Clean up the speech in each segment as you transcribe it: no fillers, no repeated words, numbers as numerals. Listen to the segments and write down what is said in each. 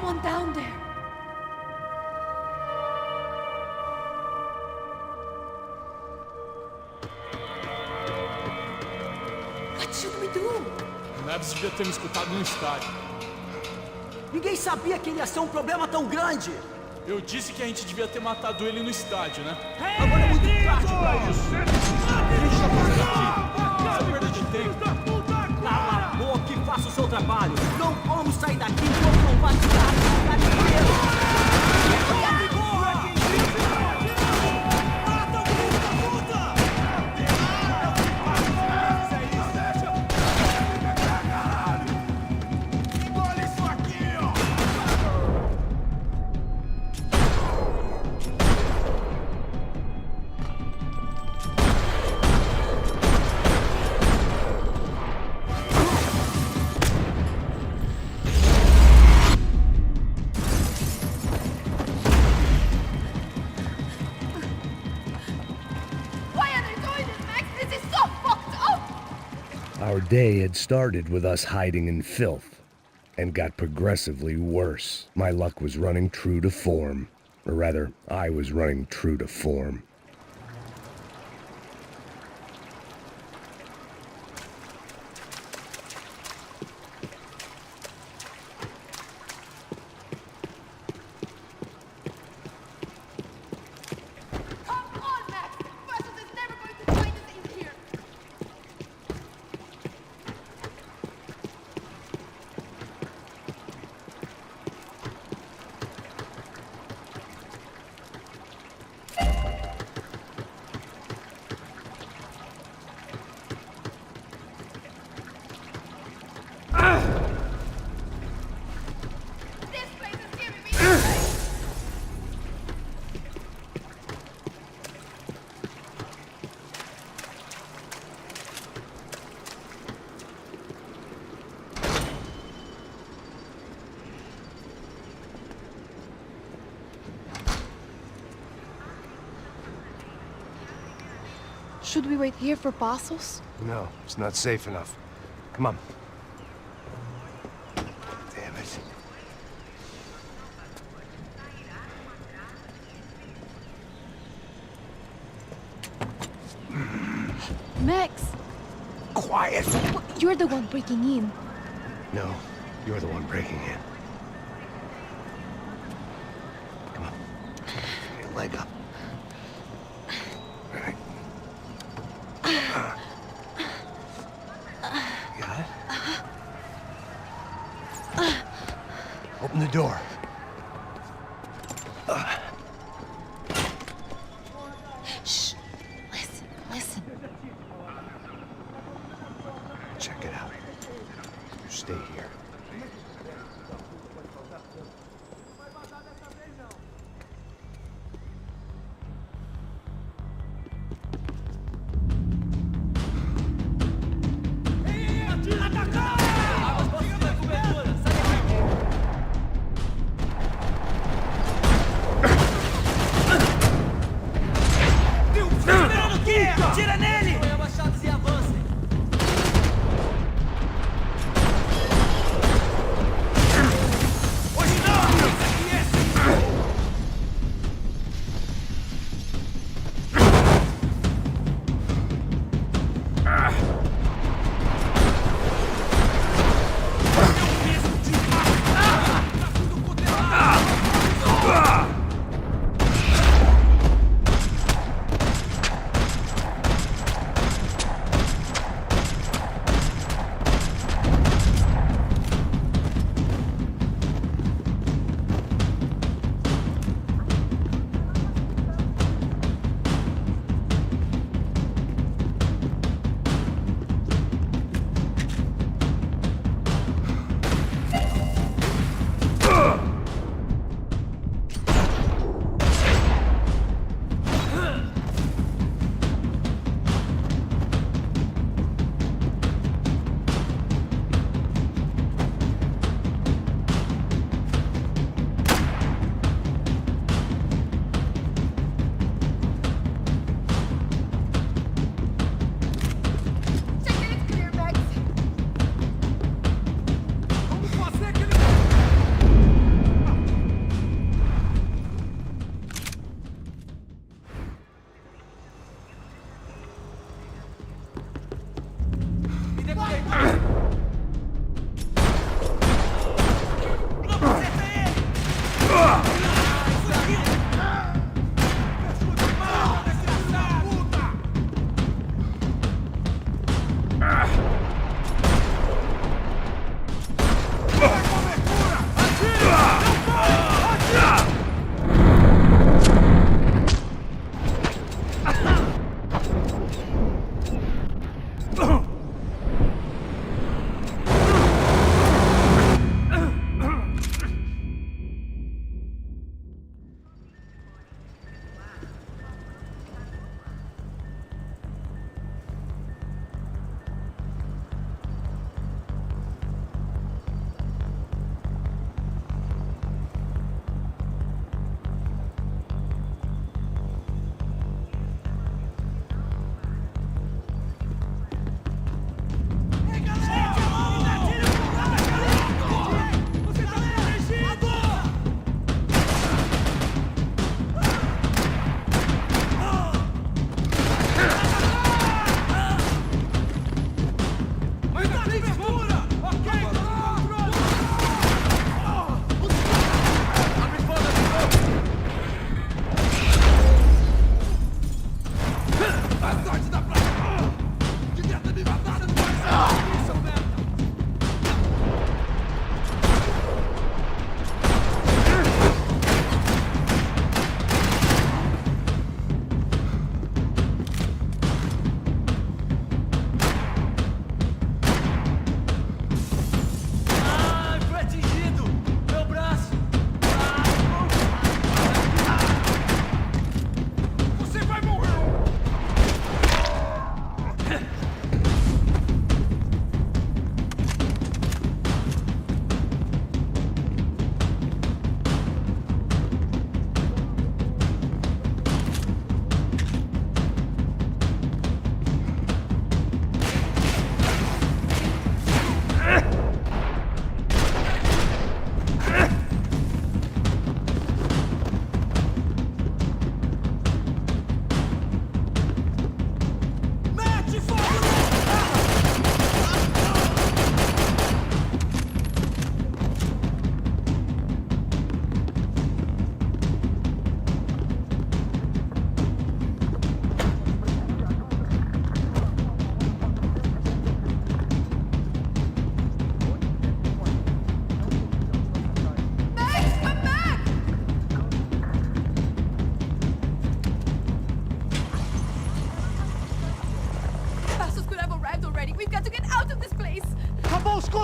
someone down there. What should we do? O Neves devia ter me escutado no estádio. Ninguém sabia que ele ia ser um problema tão grande. Eu disse que a gente devia ter matado ele no estádio, né? Agora é muito tarde pra isso. O que a gente tá fazendo aqui? Isso é perda de tempo. Cala a boca e faça o seu trabalho. Não vamos sair daqui enquanto não vacilar a cidade inteira. Our day had started with us hiding in filth, and got progressively worse. My luck was running true to form. Or rather, I was running true to form. Should we wait here for Passos? No, it's not safe enough. Come on. Damn it. Max! Quiet! You're the one breaking in. No, you're the one breaking in. Come on. Get your leg up. All right. You got it? Open the door. Shh! Listen. Check it out. You stay here. Tira nele! Abaixados e avancem.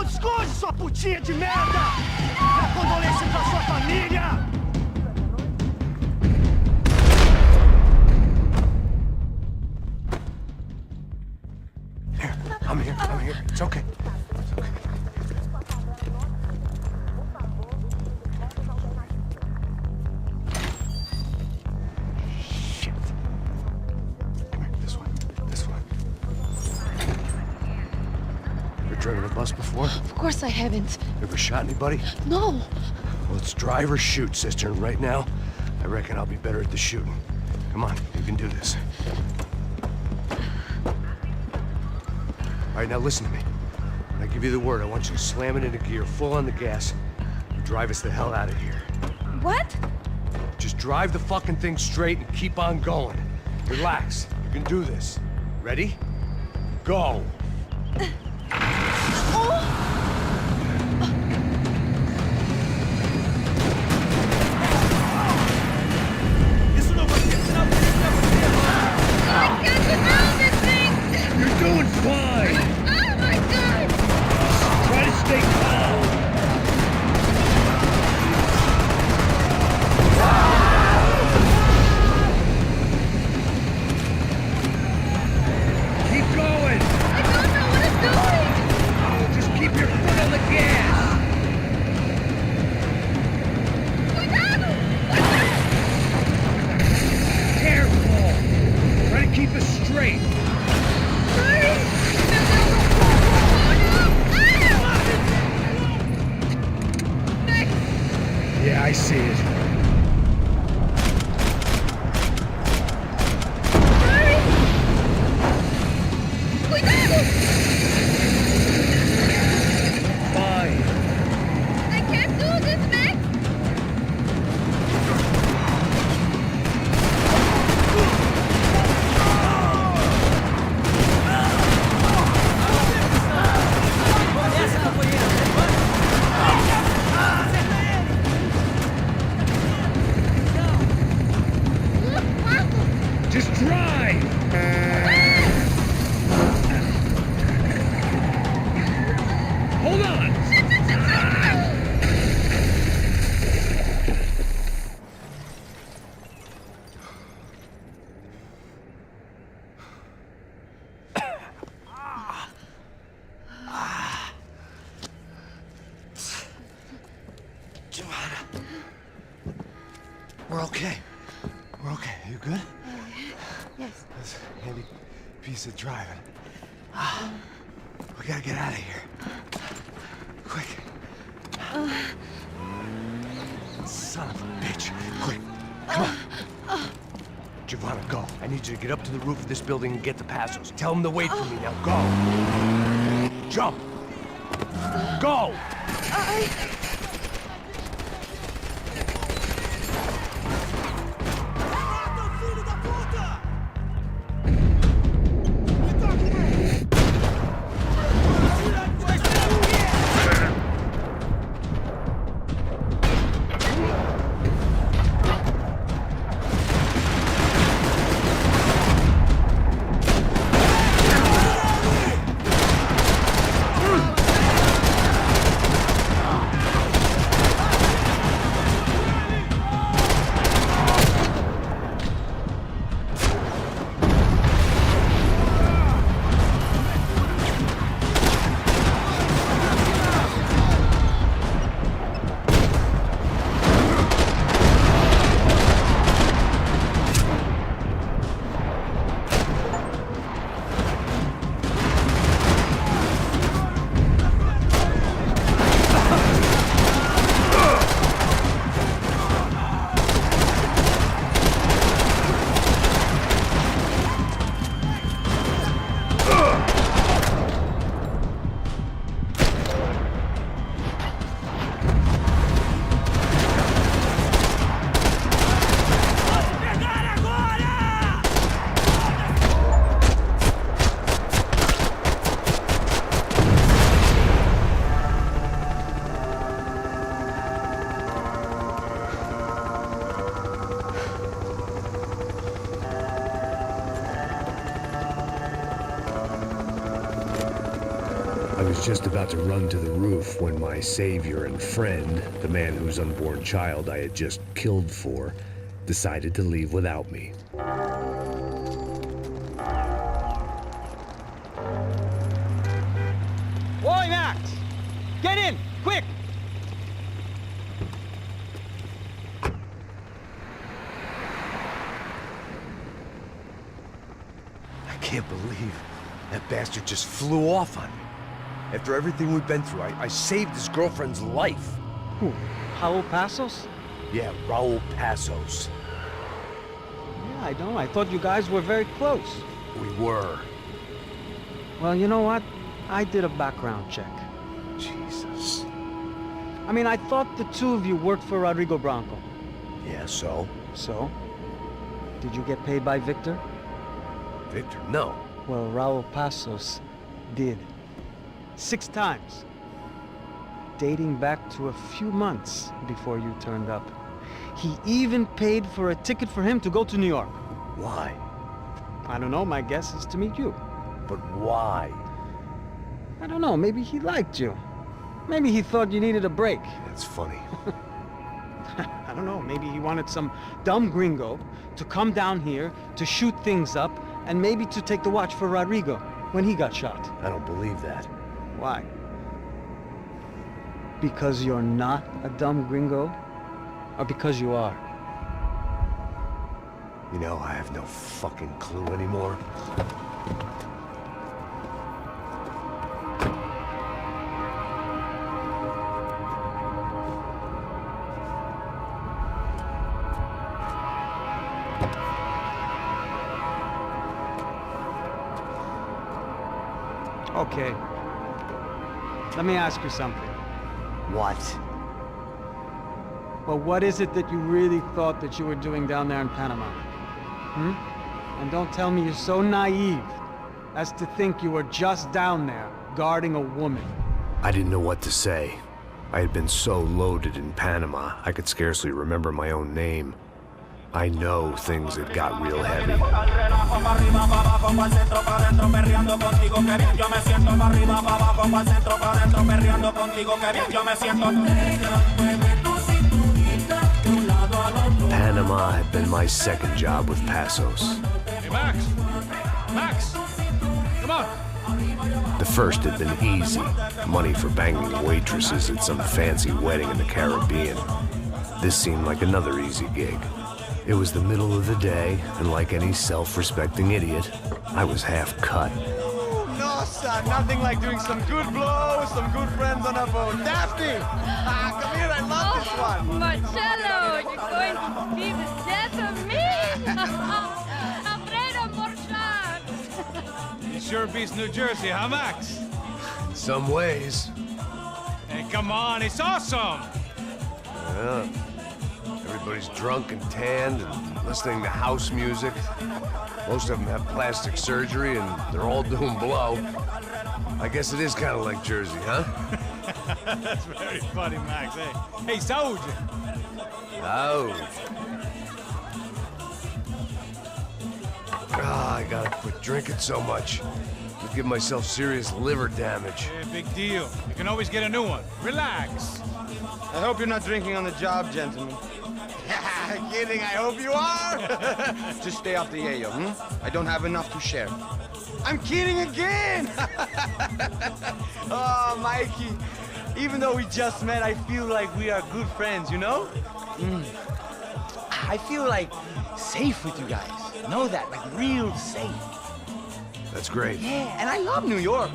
Esconde, sua putinha de merda! Minha condolência pra sua família! Here, I'm here. It's okay. It's okay. Shit. Come here, this one. You ever driven a bus before? Of course I haven't. Ever shot anybody? No. Well, it's drive or shoot, sister, and right now, I reckon I'll be better at the shooting. Come on, you can do this. All right, now listen to me. When I give you the word, I want you to slam it into gear, full on the gas, and drive us the hell out of here. What? Just drive the fucking thing straight and keep on going. Relax. You can do this. Ready? Go! You're doing fine! Oh my god! Try to stay calm! Keep going! I don't know what I'm doing! Just keep your foot on the gas! Careful! Try to keep us straight! Yeah, I see it. Fine. I can't do this, Max! Essa, companheira! we're okay. We're okay. You good? Yes. That's a handy piece of driving. We gotta get out of here. Quick. Son of a bitch. Quick. Come on. Giovanna, go. I need you to get up to the roof of this building and get the Passos. Tell them to wait for me. Now go. Jump. Go. I was just about to run to the roof when my savior and friend, the man whose unborn child I had just killed for, decided to leave without me. Oi, Max! Get in, quick! I can't believe that bastard just flew off on me. After everything we've been through, I saved his girlfriend's life. Who? Raul Passos? Yeah, Raul Passos. Yeah, I know. I thought you guys were very close. We were. Well, you know what? I did a background check. Jesus. I mean, I thought the two of you worked for Rodrigo Branco. Yeah, so? So? Did you get paid by Victor? Victor, no. Well, Raul Passos did. 6 times. Dating back to a few months before you turned up. He even paid for a ticket for him to go to New York. Why? I don't know, my guess is to meet you. But why? I don't know, maybe he liked you. Maybe he thought you needed a break. That's funny. I don't know, maybe he wanted some dumb gringo to come down here to shoot things up and maybe to take the watch for Rodrigo when he got shot. I don't believe that. Why? Because you're not a dumb gringo? Or because you are? You know, I have no fucking clue anymore. Okay. Let me ask you something. What? Well, what is it that you really thought that you were doing down there in Panama? And don't tell me you're so naive as to think you were just down there guarding a woman. I didn't know what to say. I had been so loaded in Panama, I could scarcely remember my own name. I know things had got real heavy. Panama had been my second job with Passos. Hey, Max! Max! Come on! The first had been easy. Money for banging waitresses at some fancy wedding in the Caribbean. This seemed like another easy gig. It was the middle of the day, and like any self-respecting idiot, I was half cut. No, son, nothing like doing some good blows, some good friends on a boat. Daphne! Come here, I love this one. Marcello, you're going to be the death of me. Alfredo Morchan. It sure beats New Jersey, huh, Max? In some ways. Hey, come on, it's awesome! Yeah. Everybody's drunk and tanned and listening to house music. Most of them have plastic surgery and they're all doing blow. I guess it is kind of like Jersey, huh? That's very funny, Max. Hey, Saúde! Oh. Ah, I gotta quit drinking so much. I'll give myself serious liver damage. Yeah, big deal. You can always get a new one. Relax. I hope you're not drinking on the job, gentlemen. Kidding, I hope you are. Just stay off the yayo, I don't have enough to share. I'm kidding again. Oh, Mikey. Even though we just met, I feel like we are good friends, you know? I feel like safe with you guys. Know that, like real safe. That's great. Yeah, and I love New York.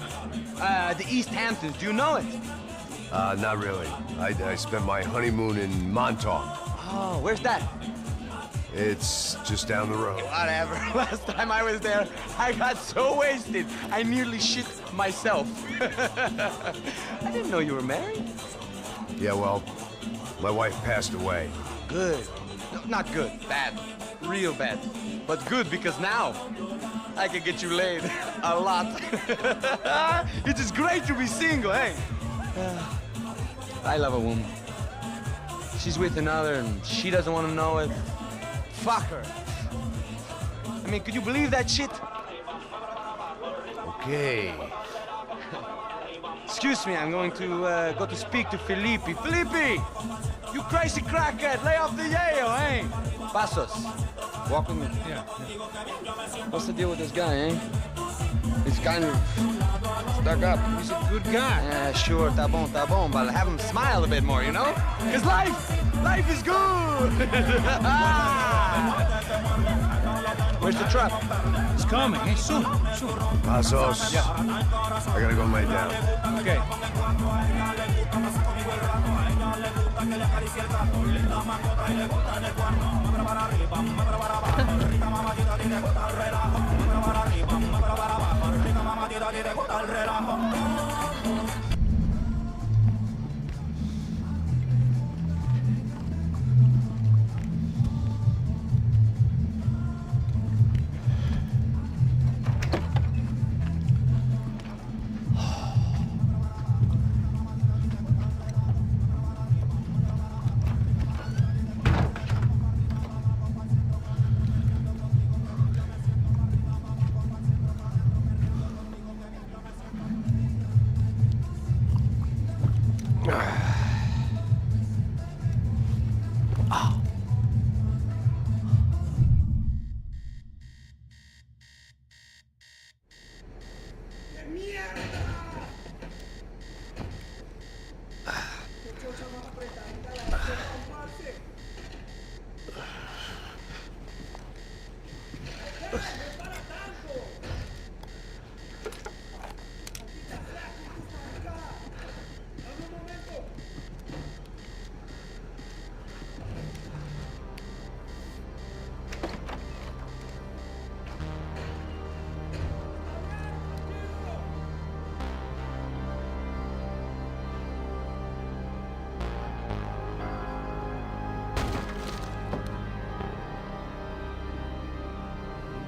The East Hamptons, do you know it? Not really. I spent my honeymoon in Montauk. Oh, where's that? It's just down the road. Whatever. Last time I was there, I got so wasted, I nearly shit myself. I didn't know you were married. Yeah, well, my wife passed away. Good. No, not good. Bad. Real bad. But good because now I can get you laid a lot. It is great to be single, hey? I love a woman. She's with another and she doesn't want to know it. Fuck her. I mean, could you believe that shit? Okay. Excuse me, I'm going to go to speak to Felipe. Felipe! You crazy crackhead, lay off the yayo, eh? Pasos, walk with me. Yeah. What's the deal with this guy, eh? He's kind of stuck up. He's a good guy. Yeah, sure, tá bom, but have him smile a bit more, you know? Because life is good! Where's the truck? It's coming, hey, soon. Pasos. Yeah. I gotta go lay down. Okay.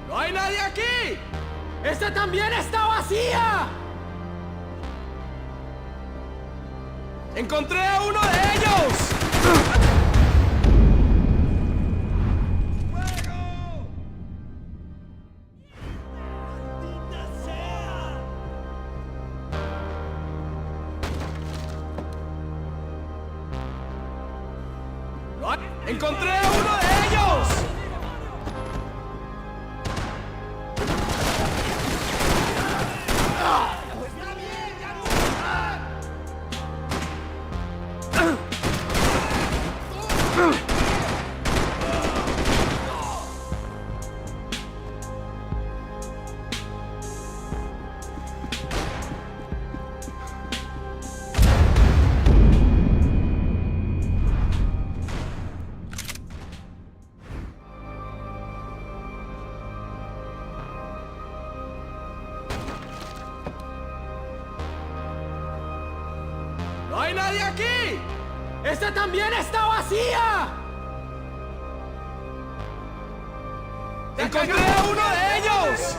¡No hay nadie aquí! ¡Esta también está vacía! ¡Encontré a uno de ellos! ¡Encontré a uno de ellos! aquí! ¡Esta también está vacía! ¡Encontré a uno de ellos!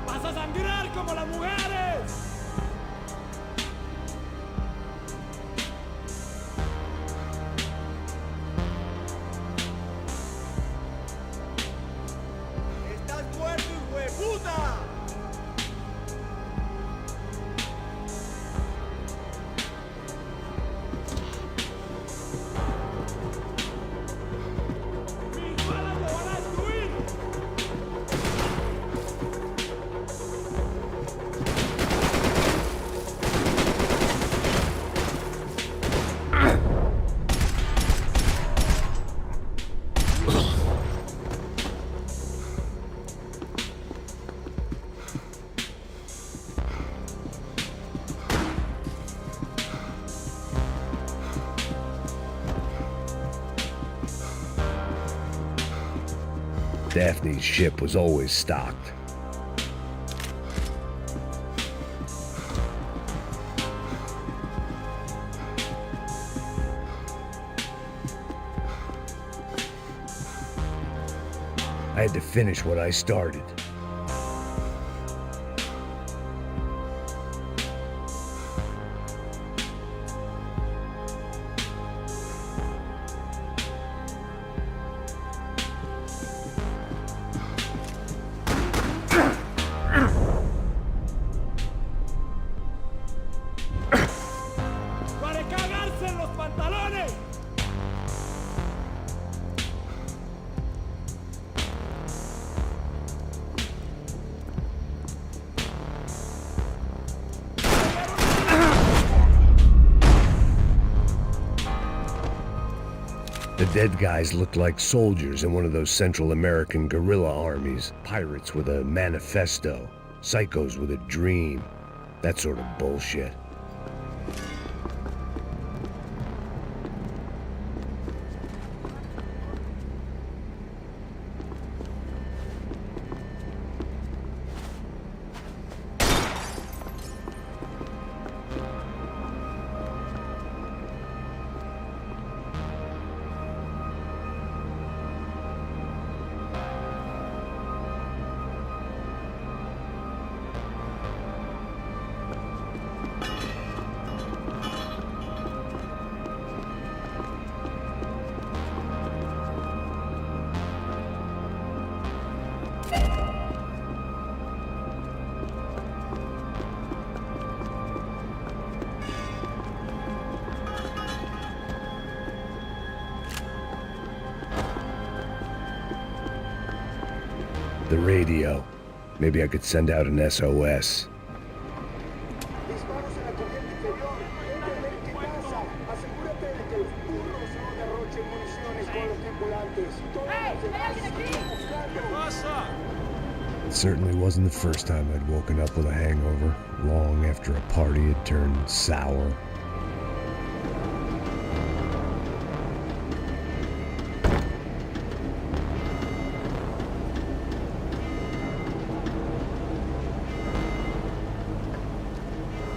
¡Vas a sangrar como las mujeres! ¡Estás muerto, hijo de puta! ¡Mis balas lo van a destruir! Daphne's ship was always stocked. I had to finish what I started. ¡Para cagarse en los pantalones! The dead guys looked like soldiers in one of those Central American guerrilla armies. Pirates with a manifesto. Psychos with a dream. That sort of bullshit. The radio. Maybe I could send out an SOS. Disparos en la corriente inferior. Entra a ver qué pasa. Asegúrate de que los burros no derrochen municiones con los tripulantes. Todos los demás están buscando. It certainly wasn't the first time I'd woken up with a hangover, long after a party had turned sour.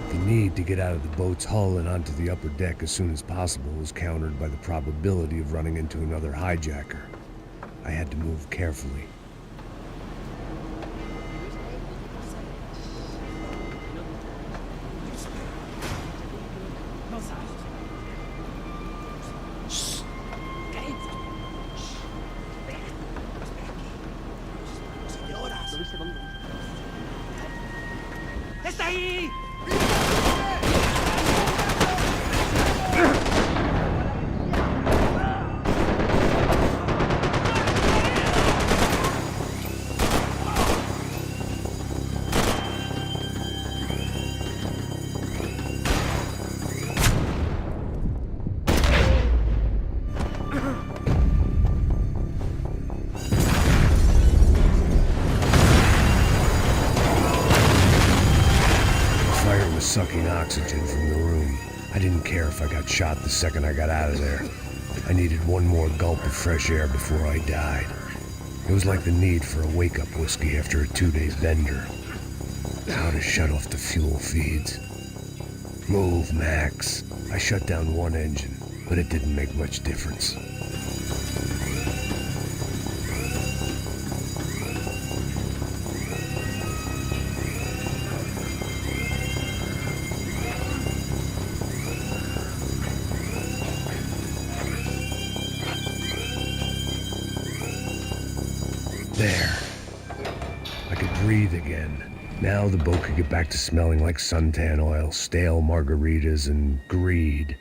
If you need need to get out of the boat's hull and onto the upper deck as soon as possible was countered by the probability of running into another hijacker. I had to move carefully. ¡Está ahí! Sucking oxygen from the room. I didn't care if I got shot the second I got out of there. I needed one more gulp of fresh air before I died. It was like the need for a wake-up whiskey after a 2-day bender. How to shut off the fuel feeds. Move, Max. I shut down one engine, but it didn't make much difference. There. I could breathe again. Now the boat could get back to smelling like suntan oil, stale margaritas, and greed.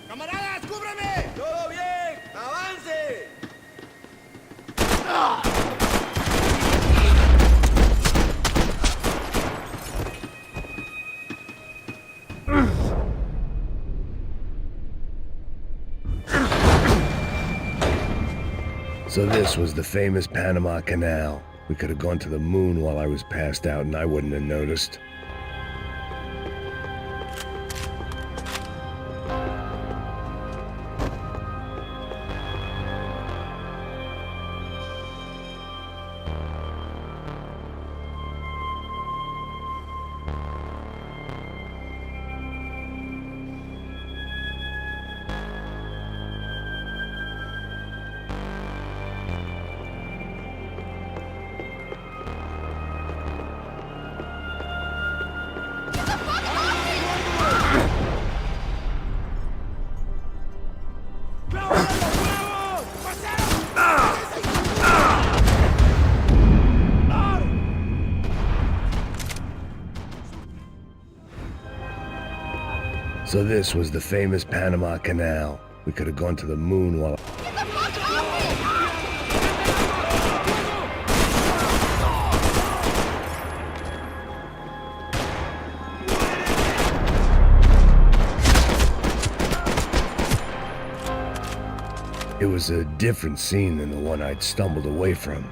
¡Camaradas, cúbreme! ¡Todo bien! ¡Avance! So this was the famous Panama Canal. We could have gone to the moon while I was passed out and I wouldn't have noticed. So this was the famous Panama Canal. We could have gone to the moon while... It was a different scene than the one I'd stumbled away from.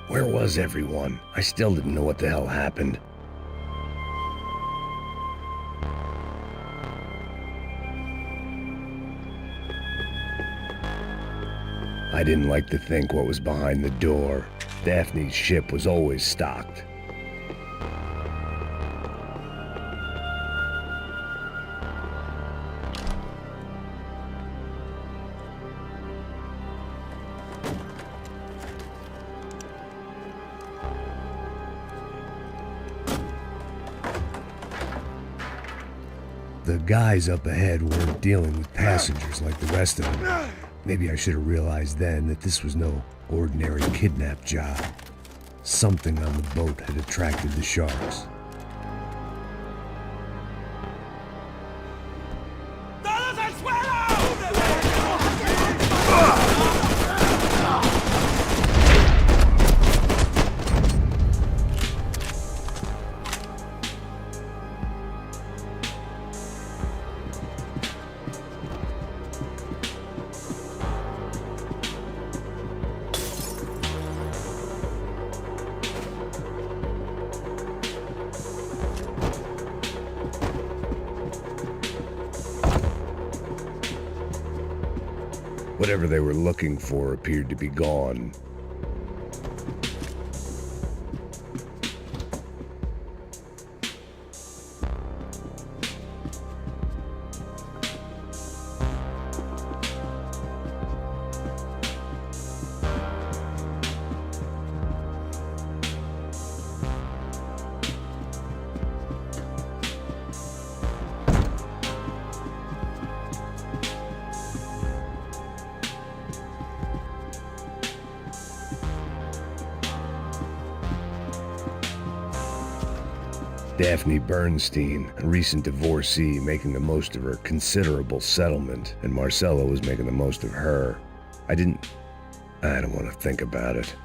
Where was everyone? I still didn't know what the hell happened. I didn't like to think what was behind the door. Daphne's ship was always stocked. The guys up ahead weren't dealing with passengers like the rest of them. Maybe I should have realized then that this was no ordinary kidnap job. Something on the boat had attracted the sharks. ¡Todos al suelo! Whatever they were looking for appeared to be gone. Daphne Bernstein, a recent divorcee making the most of her considerable settlement, and Marcella was making the most of her. I don't want to think about it.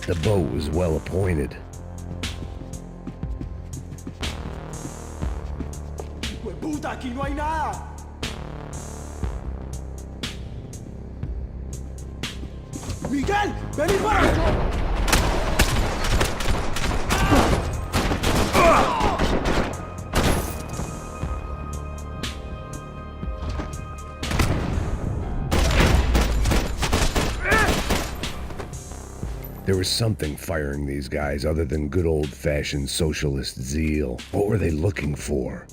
The boat was well appointed. ¡Puta, aquí no hay nada! ¡Miguel! ¡Vení para acá! There was something firing these guys other than good old-fashioned socialist zeal. What were they looking for?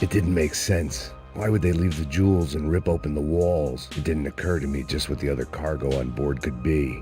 It didn't make sense. Why would they leave the jewels and rip open the walls? It didn't occur to me just what the other cargo on board could be.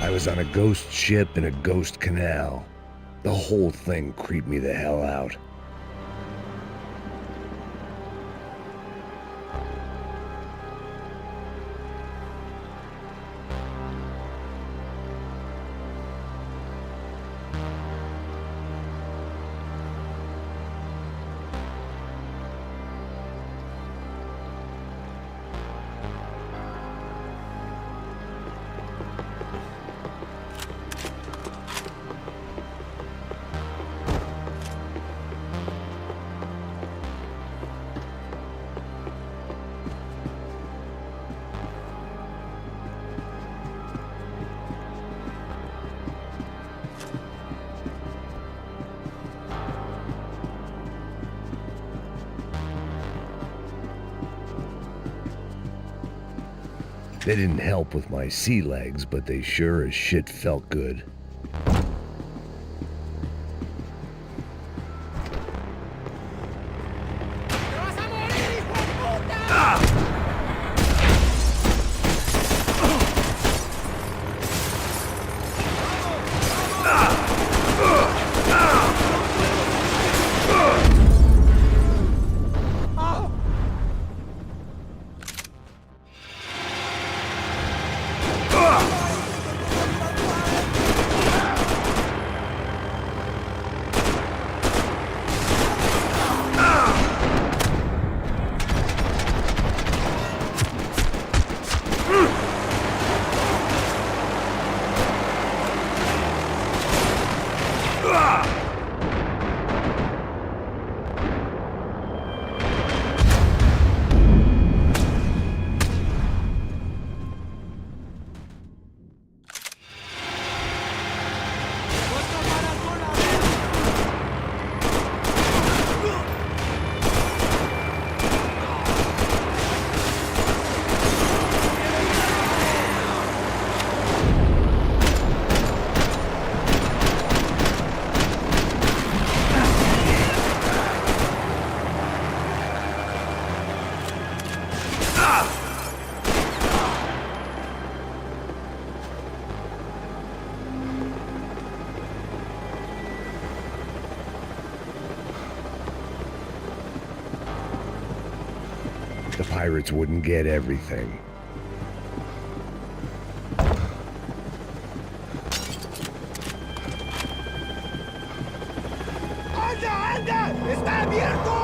I was on a ghost ship in a ghost canal. The whole thing creeped me the hell out. They didn't help with my sea legs, but they sure as shit felt good. The pirates wouldn't get everything. ¡Anda, anda! ¡Está abierto!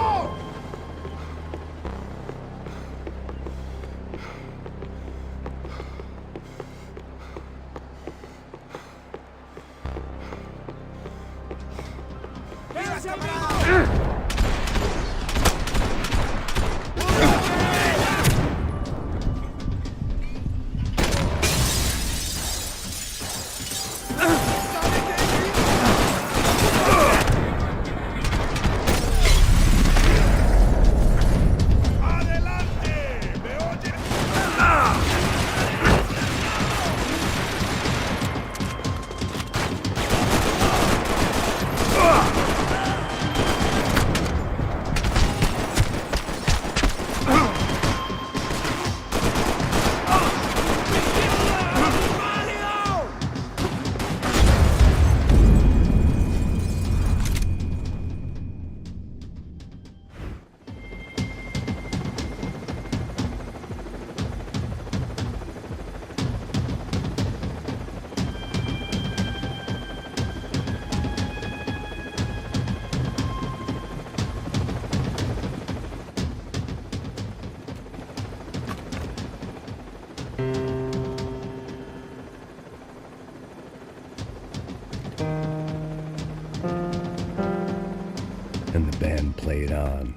And the band played on.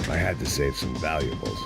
I had to save some valuables.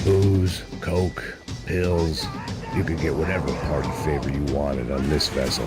Booze, coke, pills. You could get whatever party favor you wanted on this vessel.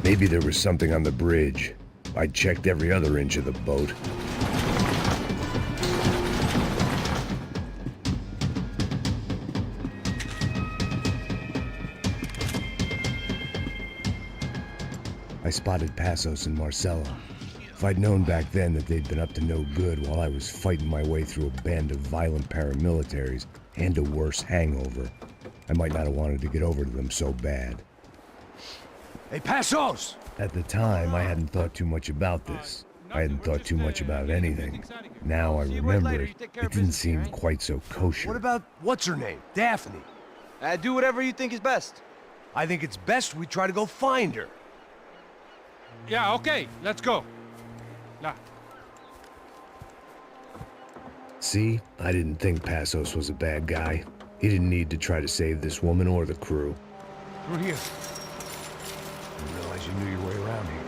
Maybe there was something on the bridge. I checked every other inch of the boat. I spotted Passos and Marcella. If I'd known back then that they'd been up to no good while I was fighting my way through a band of violent paramilitaries and a worse hangover, I might not have wanted to get over to them so bad. Hey, Passos! At the time, I hadn't thought too much about this. I hadn't thought too much about anything. Now I remember it, it didn't seem quite so kosher. What about, what's her name? Daphne. Do whatever you think is best. I think it's best we try to go find her. Yeah, okay, let's go. See? I didn't think Passos was a bad guy. He didn't need to try to save this woman or the crew. Through here. Didn't realize you knew your way around here.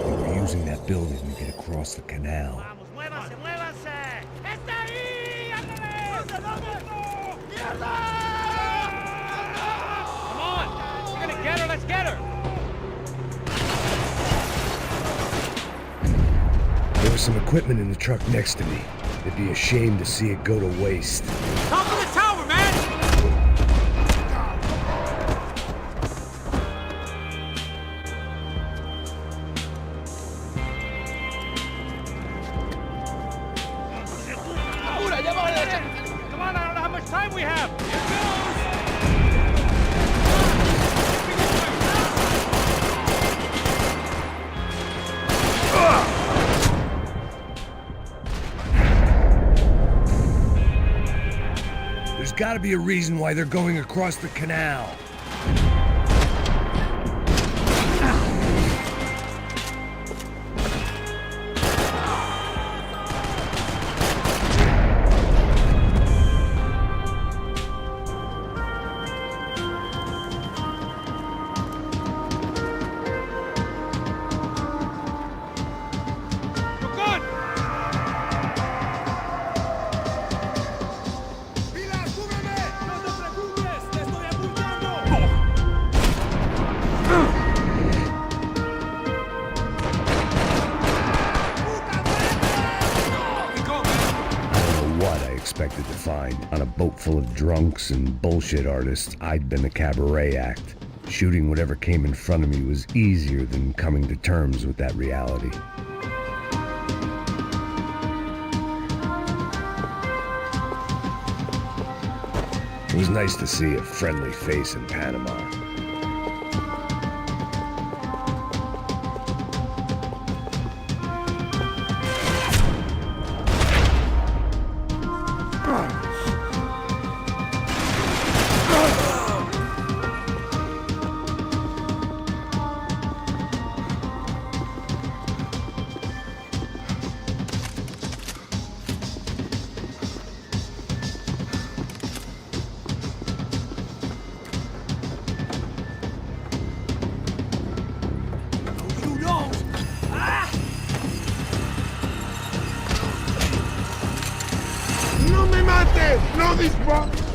They were using that building to get across the canal. ¡Muévanse, muévanse! ¡Está ahí! ¡Ándale! Come on! We're gonna get her, let's get her! There was some equipment in the truck next to me. It'd be a shame to see it go to waste. Top of the tower, man! Come on, I don't know how much time we have! There's gotta be a reason why they're going across the canal. Expected to find. On a boat full of drunks and bullshit artists, I'd been a cabaret act. Shooting whatever came in front of me was easier than coming to terms with that reality. It was nice to see a friendly face in Panama. ¡No me mates! ¡No dispares!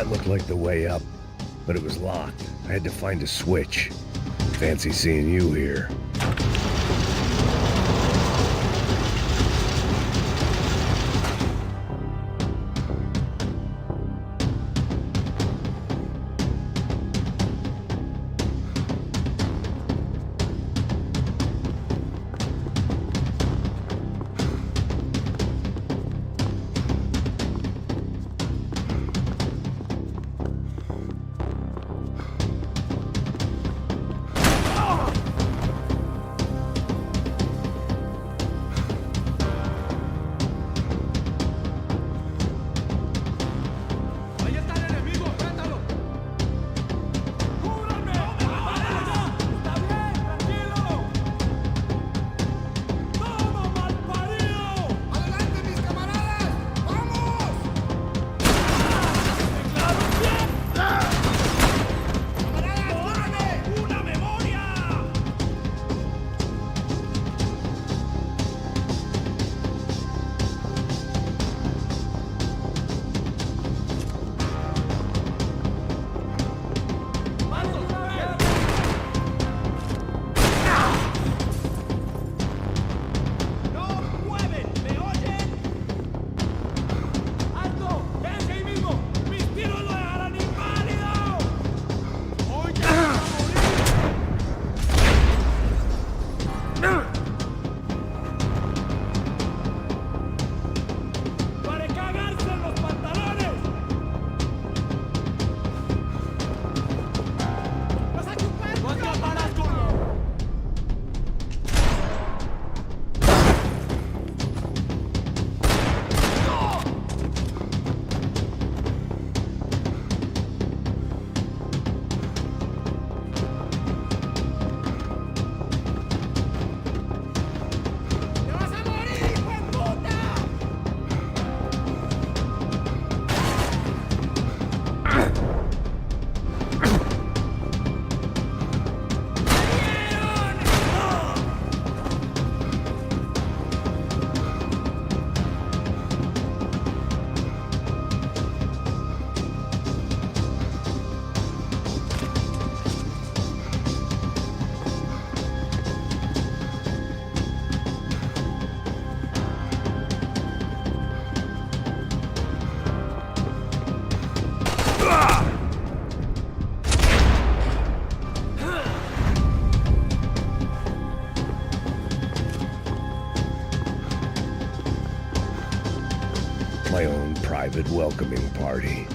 That looked like the way up, but it was locked. I had to find a switch. Fancy seeing you here. My own private welcoming party.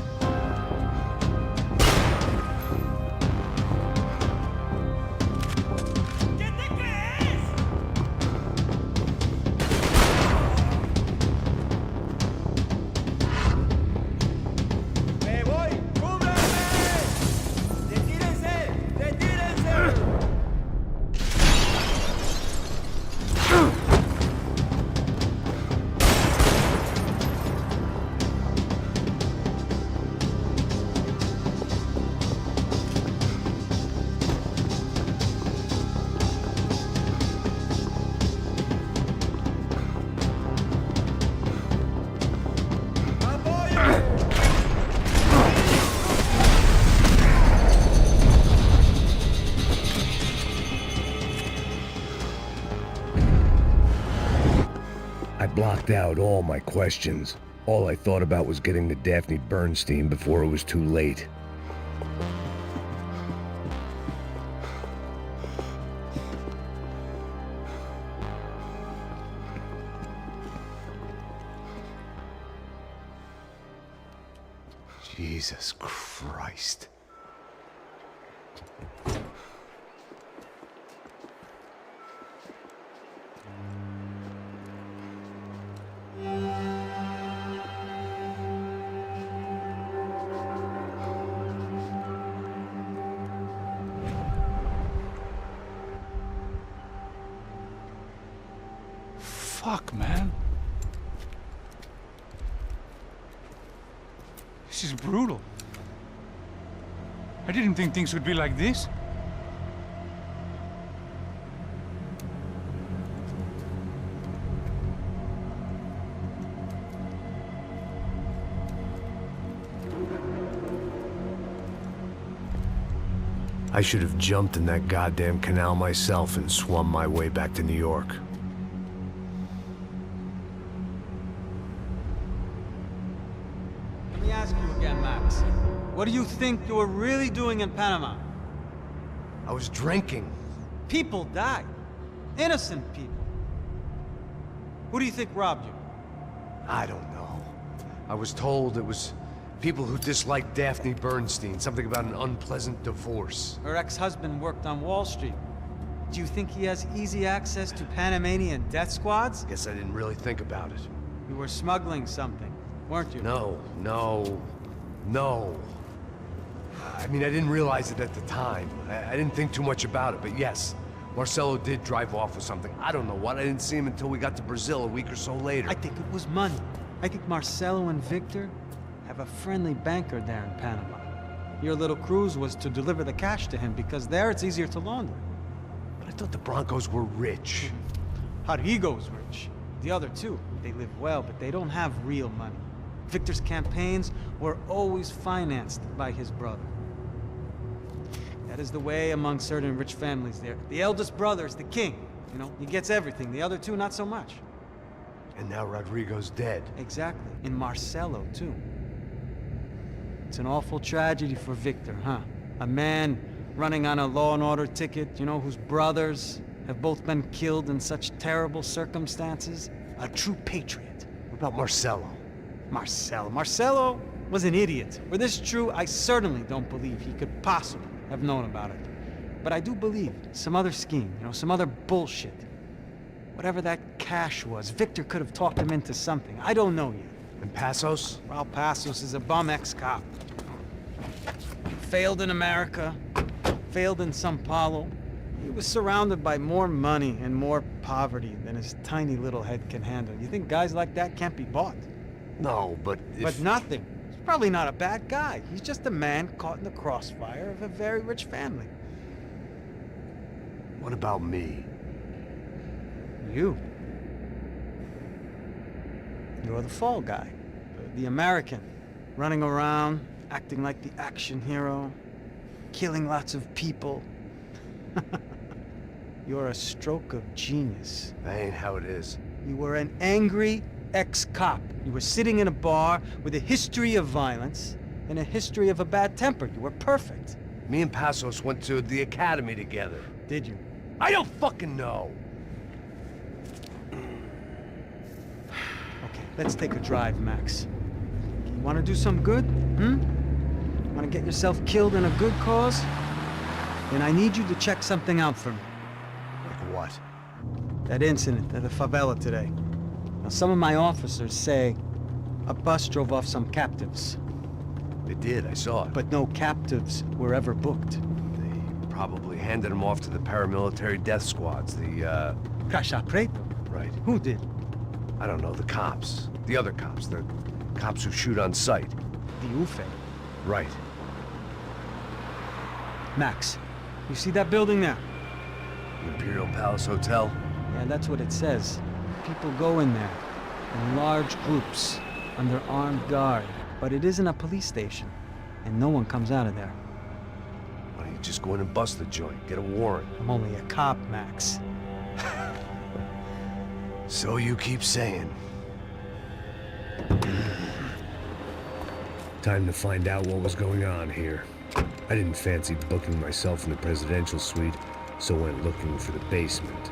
I blocked out all my questions. All I thought about was getting to Daphne Bernstein before it was too late. Jesus Christ. Fuck, man. This is brutal. I didn't think things would be like this. I should have jumped in that goddamn canal myself and swum my way back to New York. Let me ask you again, Max. What do you think you were really doing in Panama? I was drinking. People died. Innocent people. Who do you think robbed you? I don't know. I was told it was people who disliked Daphne Bernstein, something about an unpleasant divorce. Her ex-husband worked on Wall Street. Do you think he has easy access to Panamanian death squads? Guess I didn't really think about it. You were smuggling something, weren't you? No. I mean, I didn't realize it at the time. I didn't think too much about it, but yes, Marcelo did drive off with something. I don't know what. I didn't see him until we got to Brazil a week or so later. I think it was money. I think Marcelo and Victor have a friendly banker there in Panama. Your little cruise was to deliver the cash to him because there it's easier to launder. But I thought the Broncos were rich. Rodrigo's rich. The other two, they live well, but they don't have real money. Victor's campaigns were always financed by his brother. That is the way among certain rich families there. The eldest brother is the king. You know, he gets everything. The other two, not so much. And now Rodrigo's dead. Exactly. And Marcelo, too. It's an awful tragedy for Victor, huh? A man running on a law and order ticket, you know, whose brothers have both been killed in such terrible circumstances. A true patriot. What about Marcelo? Marcelo was an idiot. Were this true, I certainly don't believe he could possibly have known about it. But I do believe some other scheme, you know, some other bullshit. Whatever that cash was, Victor could have talked him into something. I don't know yet. And Passos? Well, Passos is a bum ex-cop. Failed in America, failed in Sao Paulo. He was surrounded by more money and more poverty than his tiny little head can handle. You think guys like that can't be bought? No, but if... But nothing. He's probably not a bad guy. He's just a man caught in the crossfire of a very rich family. What about me? You. You're the fall guy. The American. Running around, acting like the action hero. Killing lots of people. You're a stroke of genius. That ain't how it is. You were an angry ex-cop. You were sitting in a bar with a history of violence and a history of a bad temper. You were perfect. Me and Passos went to the academy together. Did you? I don't fucking know! Okay, let's take a drive, Max. You want to do some good? Want to get yourself killed in a good cause? Then I need you to check something out for me. Like what? That incident at the favela today. Now, some of my officers say a bus drove off some captives. They did, I saw it. But no captives were ever booked. They probably handed them off to the paramilitary death squads, the, Caixa Preto? Right. Who did? I don't know, the cops. The other cops. The cops who shoot on sight. The UFE. Right. Max, you see that building there? Imperial Palace Hotel? Yeah, that's what it says. People go in there, in large groups, under armed guard. But it isn't a police station, and no one comes out of there. Why don't you just go in and bust the joint, get a warrant? I'm only a cop, Max. So you keep saying. Time to find out what was going on here. I didn't fancy booking myself in the presidential suite, so went looking for the basement.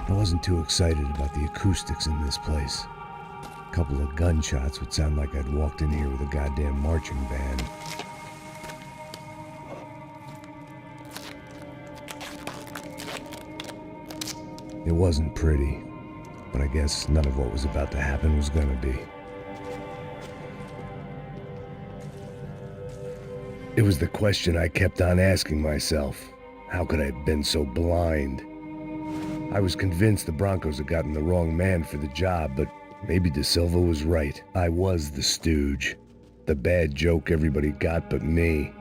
I wasn't too excited about the acoustics in this place. A couple of gunshots would sound like I'd walked in here with a goddamn marching band. It wasn't pretty, but I guess none of what was about to happen was gonna be. It was the question I kept on asking myself. How could I have been so blind? I was convinced the Broncos had gotten the wrong man for the job, but maybe De Silva was right. I was the stooge. The bad joke everybody got but me.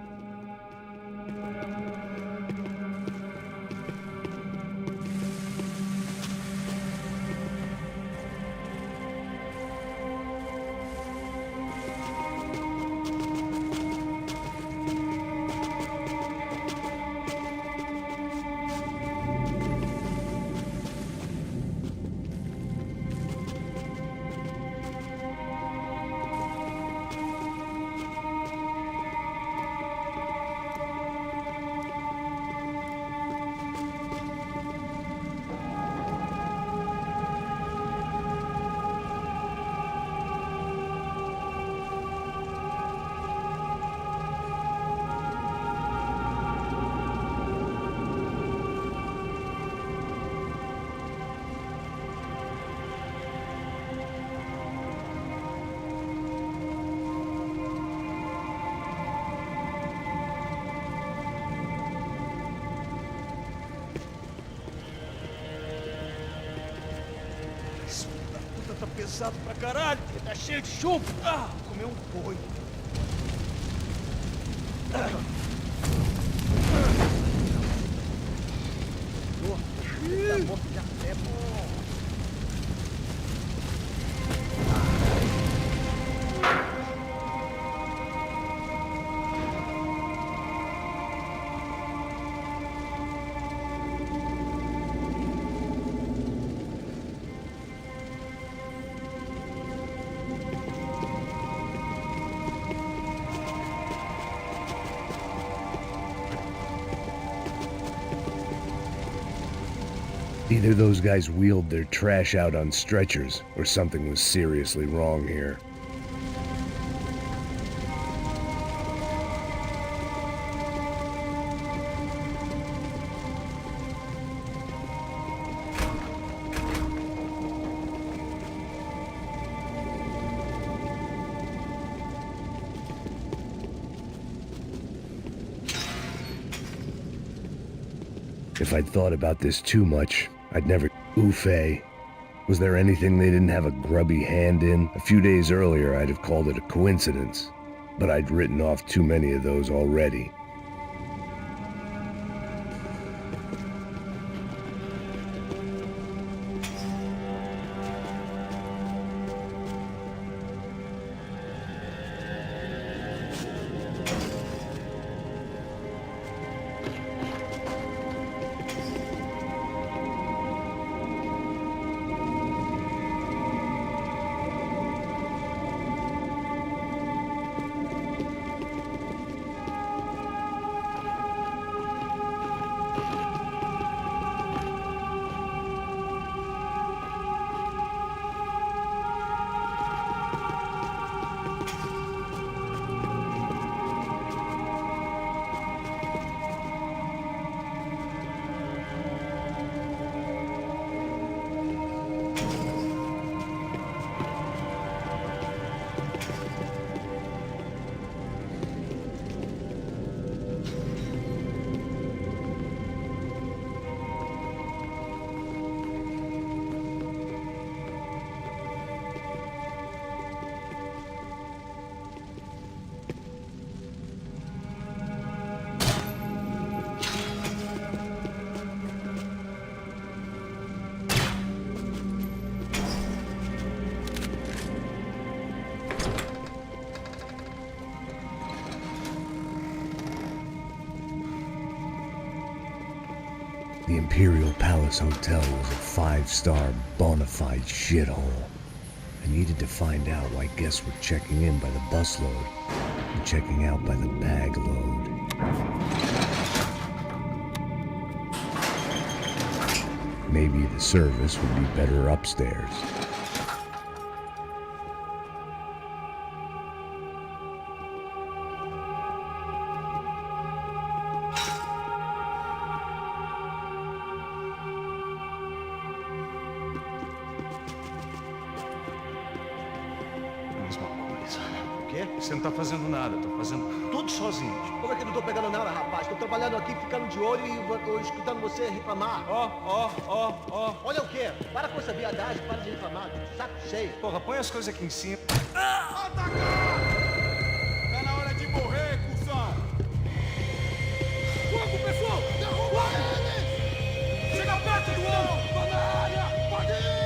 pesado pra caralho. Ele tá cheio de chumbo. Comeu um boi. Tá morto de até, pô. Either those guys wheeled their trash out on stretchers, or something was seriously wrong here. If I'd thought about this too much, I'd never... Oofay. Was there anything they didn't have a grubby hand in? A few days earlier, I'd have called it a coincidence. But I'd written off too many of those already. The Imperial Palace Hotel was a five-star, bona fide shithole. I needed to find out why guests were checking in by the busload and checking out by the bag load. Maybe the service would be better upstairs. Você não tá fazendo nada, tô fazendo tudo sozinho. Como é que eu não tô pegando nada, rapaz? Tô trabalhando aqui, ficando de olho e tô escutando você reclamar. Ó. Olha o quê? Para com essa viadagem, para de reclamar. Saco cheio. Porra, põe as coisas aqui em cima. Atacar! Tá na hora de morrer, cuzão! Fogo, pessoal! Derruba eles! Chega perto do homem! Tô na área! Pode ir!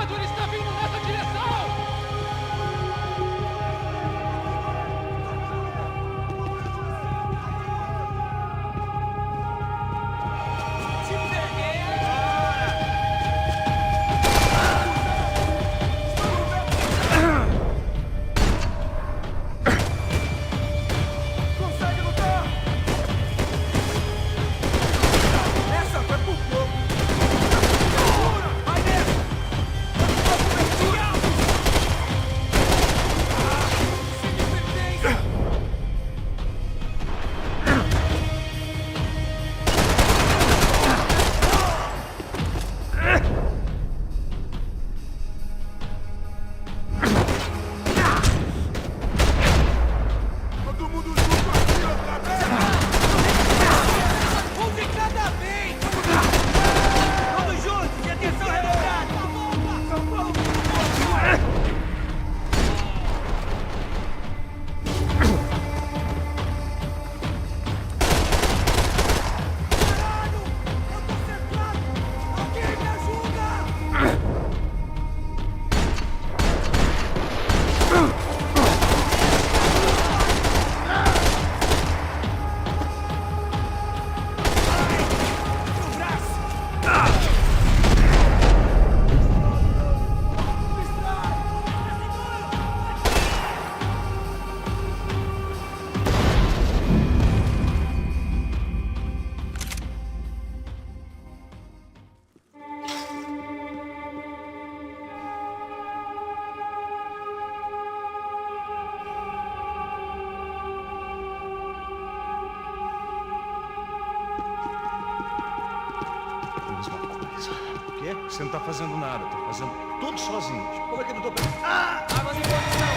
Cuidado, ele está vindo nessa direção! Consegue lutar? Essa foi por pouco. Segura! Vai nessa! Cobertura! Sem advertência! Todo mundo junto aqui outra vez! Um de cada vez! Todos juntos e atenção redobrada! São Paulo! Caralho! Eu tô cercado! Alguém me ajuda! No braço! Mesma coisa. O quê? Você não tá fazendo nada, tá fazendo tudo sozinho. Como é que eu não tô pensando? Armas em posição!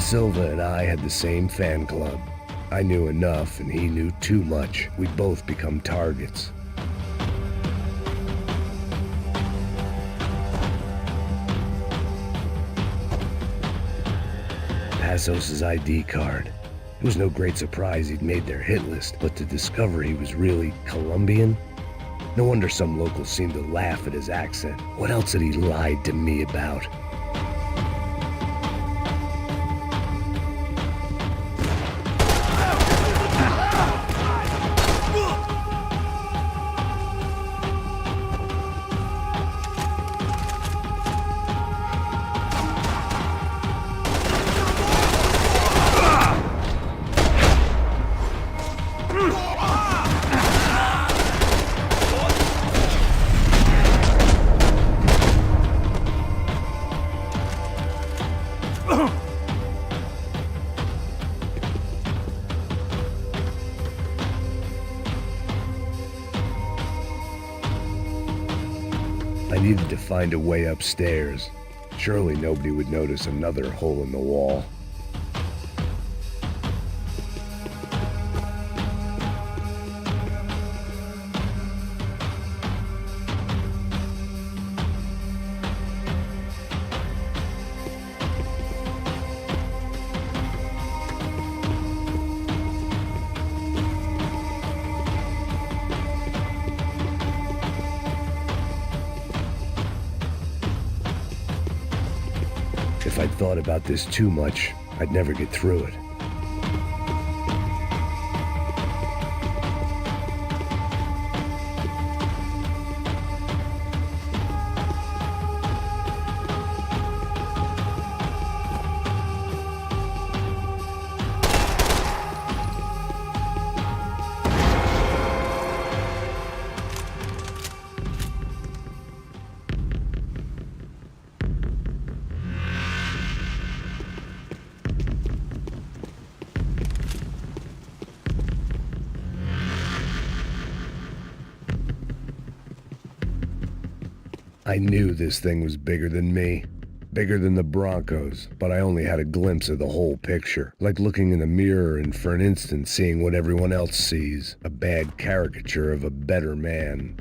Silva and I had the same fan club. I knew enough and he knew too much. We'd both become targets. Passos' ID card. It was no great surprise he'd made their hit list, but to discover he was really Colombian? No wonder some locals seemed to laugh at his accent. What else had he lied to me about? I needed to find a way upstairs. Surely nobody would notice another hole in the wall. If I'd thought about this too much, I'd never get through it. I knew this thing was bigger than me, bigger than the Broncos, but I only had a glimpse of the whole picture, like looking in the mirror and for an instant seeing what everyone else sees, a bad caricature of a better man.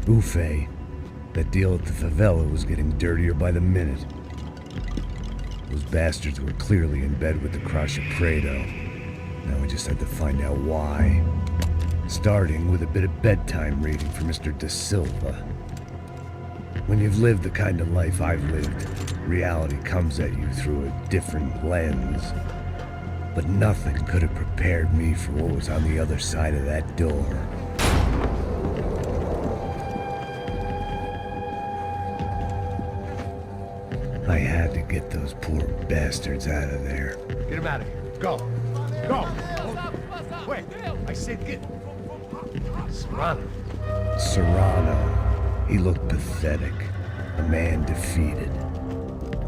Buffet. That deal at the favela was getting dirtier by the minute. Those bastards were clearly in bed with the Crash Prado. Now we just had to find out why. Starting with a bit of bedtime reading for Mr. Da Silva. When you've lived the kind of life I've lived, reality comes at you through a different lens. But nothing could have prepared me for what was on the other side of that door. I had to get those poor bastards out of there. Get him out of here. Go. Go. Quick. I said get. Serrano. Serrano. He looked pathetic. A man defeated.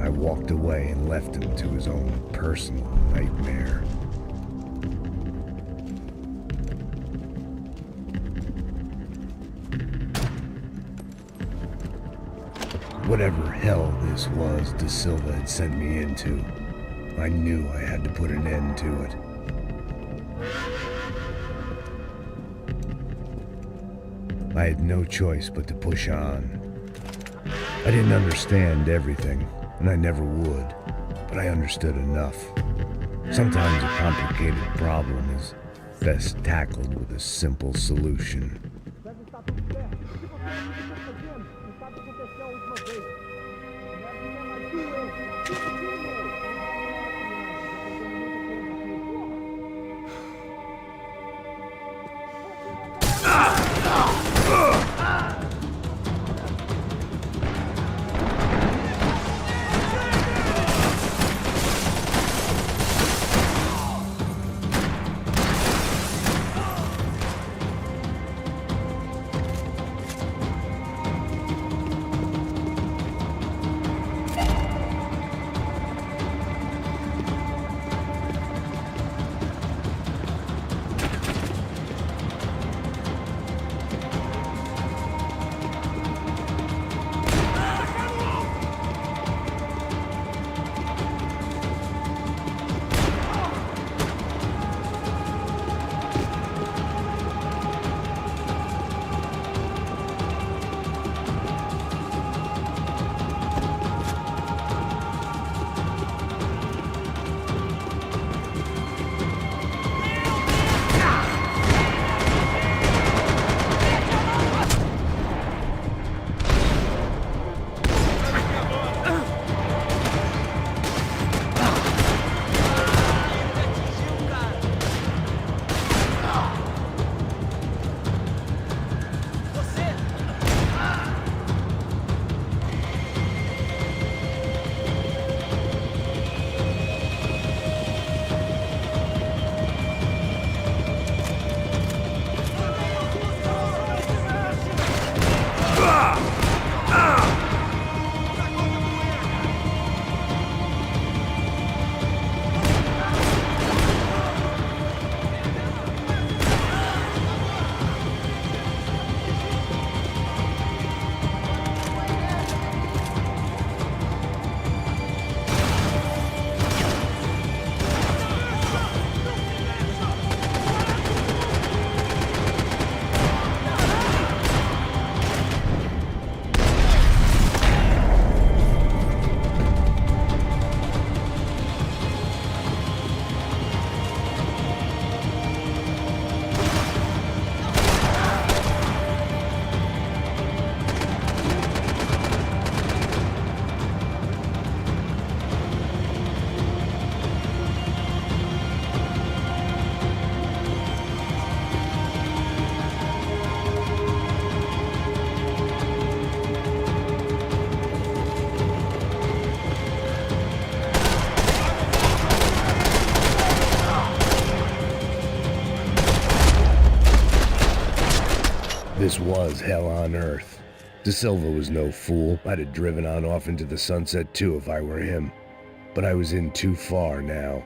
I walked away and left him to his own personal nightmare. Whatever hell this was Da Silva had sent me into, I knew I had to put an end to it. I had no choice but to push on. I didn't understand everything, and I never would, but I understood enough. Sometimes a complicated problem is best tackled with a simple solution. This was hell on earth. De Silva was no fool. I'd have driven on off into the sunset too if I were him. But I was in too far now.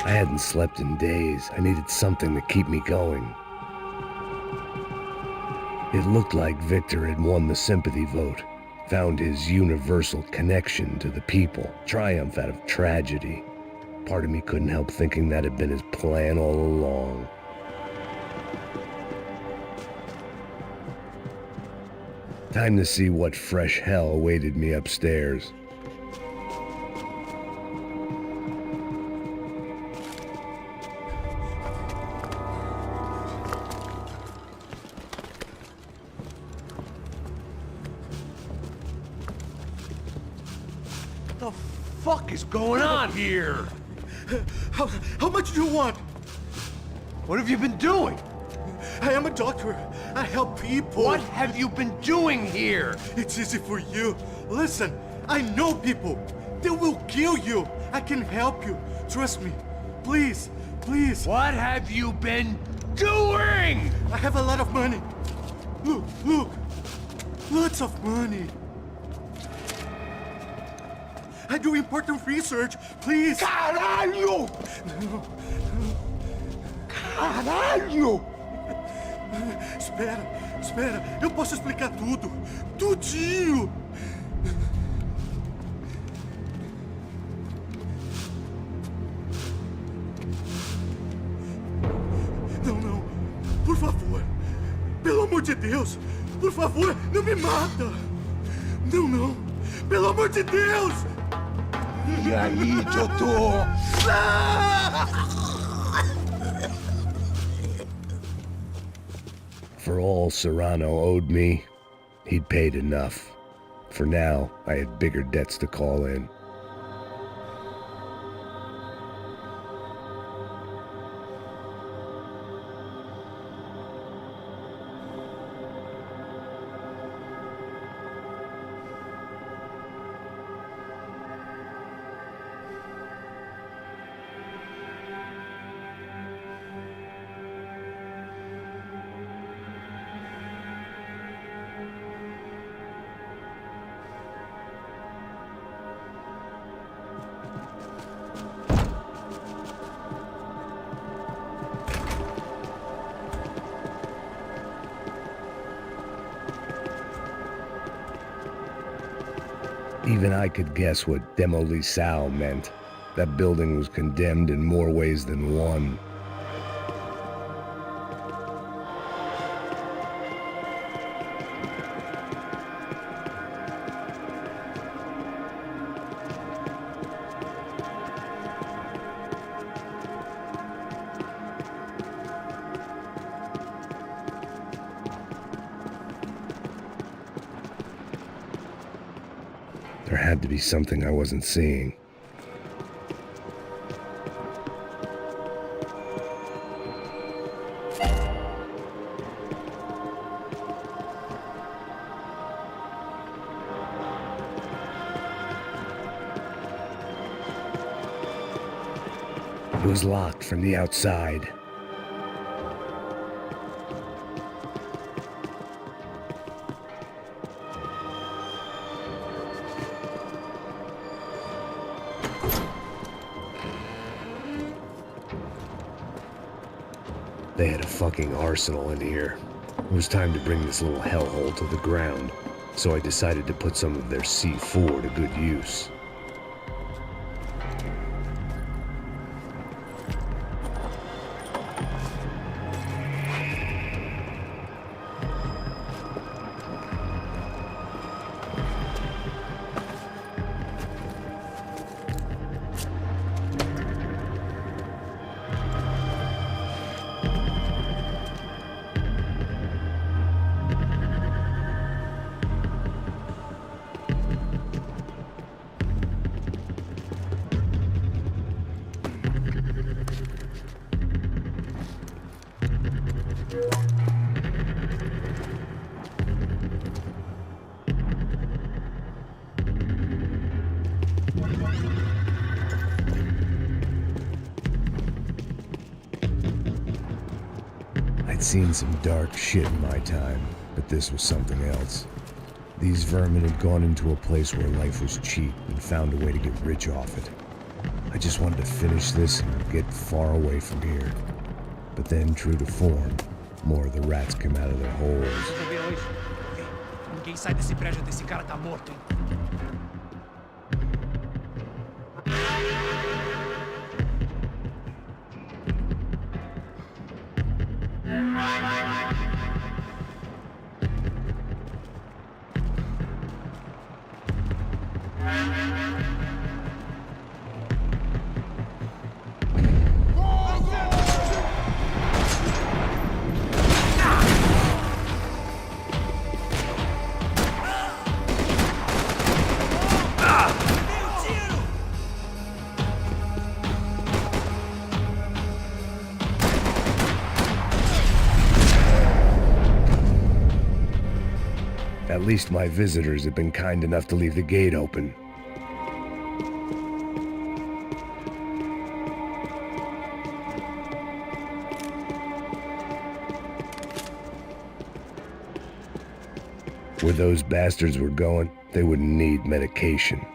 I hadn't slept in days. I needed something to keep me going. It looked like Victor had won the sympathy vote, found his universal connection to the people, triumph out of tragedy. Part of me couldn't help thinking that had been his plan all along. Time to see what fresh hell awaited me upstairs. What the fuck is going on here? How much do you want? What have you been doing? I am a doctor. I help people. What have you been doing here? It's easy for you. Listen, I know people. They will kill you. I can help you. Trust me. Please, please. What have you been doing? I have a lot of money. Look, look. Lots of money. I do important research. Please. Caralho! Caralho! Espera, espera. Eu posso explicar tudo. Tudinho. Não, não. Por favor. Pelo amor de Deus. Por favor, não me mata. Não, não. Pelo amor de Deus. E aí, doutor? For all Serrano owed me, he'd paid enough. For now, I had bigger debts to call in. Even I could guess what demolição meant. That building was condemned in more ways than one. There had to be something I wasn't seeing. It was locked from the outside. They had a fucking arsenal in here. It was time to bring this little hellhole to the ground, so I decided to put some of their C4 to good use. I'd seen some dark shit in my time, but this was something else. These vermin had gone into a place where life was cheap and found a way to get rich off it. I just wanted to finish this and get far away from here. But then, true to form, more of the rats come out of their holes. Resolveram isso? Ok. Ninguém sai desse prédio até esse cara tá morto, hein? At least my visitors have been kind enough to leave the gate open. Where those bastards were going, they wouldn't need medication.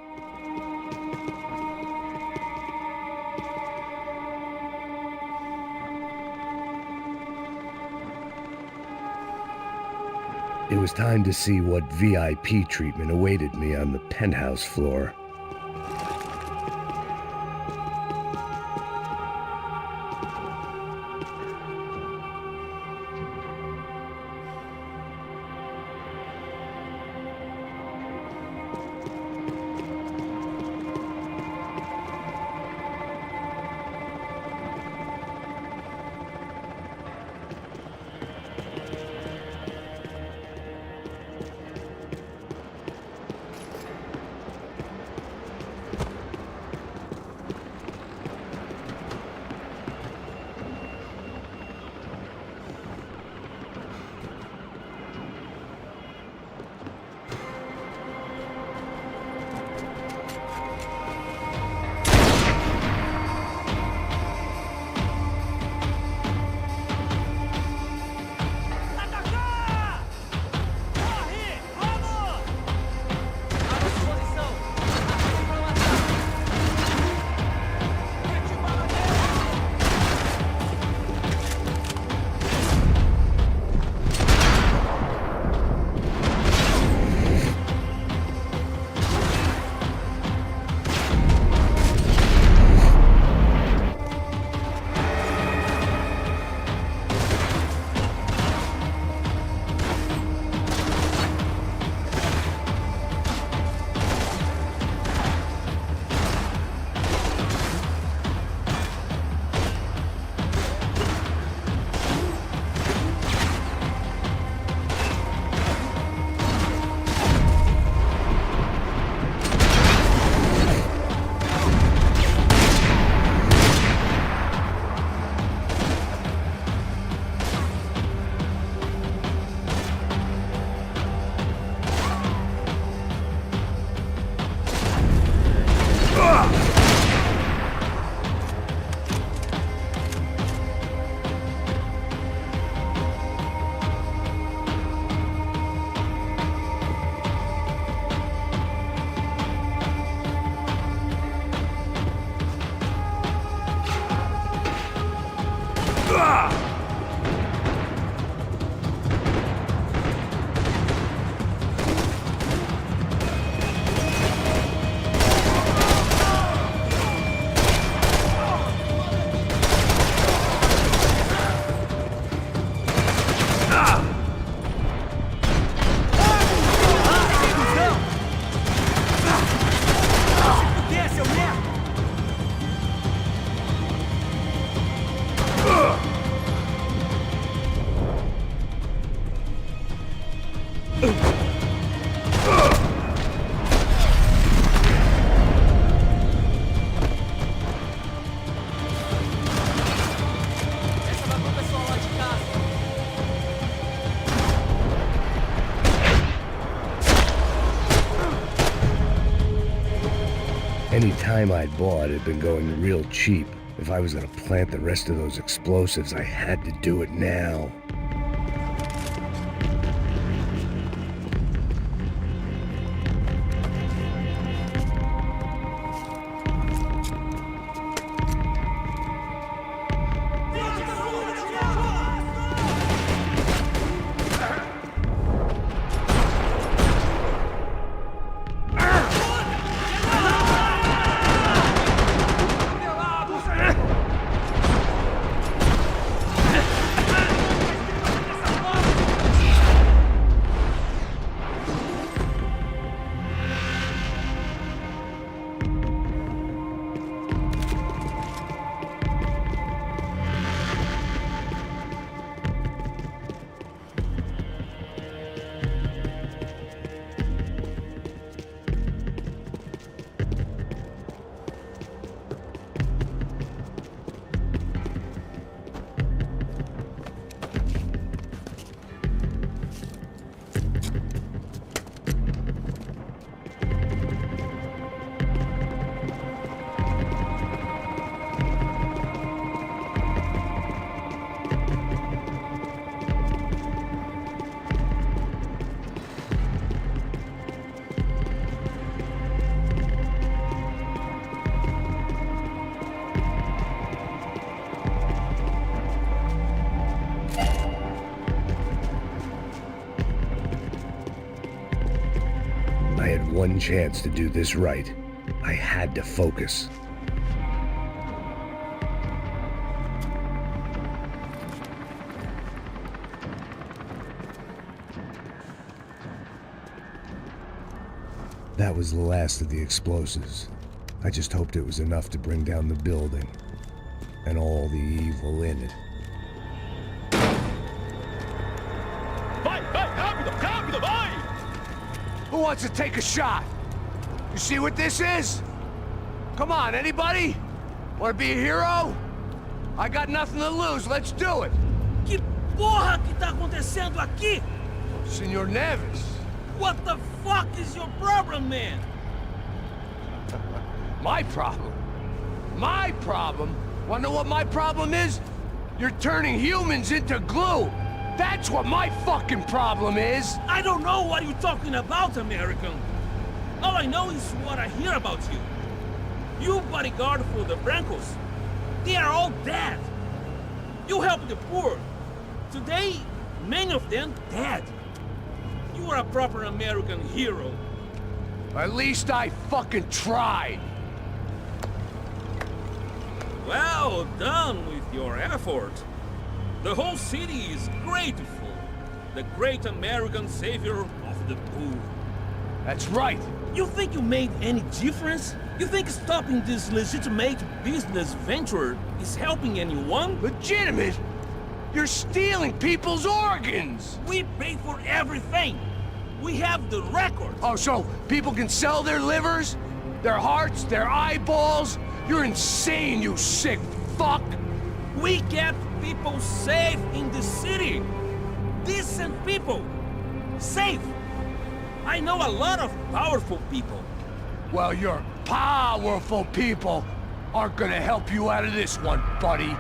It was time to see what VIP treatment awaited me on the penthouse floor. Any time I'd bought had been going real cheap. If I was gonna plant the rest of those explosives, I had to do it now. one chance to do this right. I had to focus. That was the last of the explosives. I just hoped it was enough to bring down the building and all the evil in it. Vai, vai, rápido, rápido, vai! Who wants to take a shot? You see what this is? Come on, anybody? Want to be a hero? I got nothing to lose, let's do it! Que porra que tá acontecendo aqui? Senor Neves. What the fuck is your problem, man? My problem? My problem? Wanna know what my problem is? You're turning humans into glue! That's what my fucking problem is! I don't know what you're talking about, American. All I know is what I hear about you. You bodyguard for the Brancos. They are all dead. You help the poor. Today, many of them dead. You are a proper American hero. At least I fucking tried! Well done with your effort. The whole city is grateful. The great American savior of the poor. That's right! You think you made any difference? You think stopping this legitimate business venture is helping anyone? Legitimate? You're stealing people's organs! We pay for everything. We have the record. Oh, so people can sell their livers? Their hearts? Their eyeballs? You're insane, you sick fuck! We kept people safe in the city. Decent people. Safe. I know a lot of powerful people. Well, your powerful people aren't gonna help you out of this one, buddy.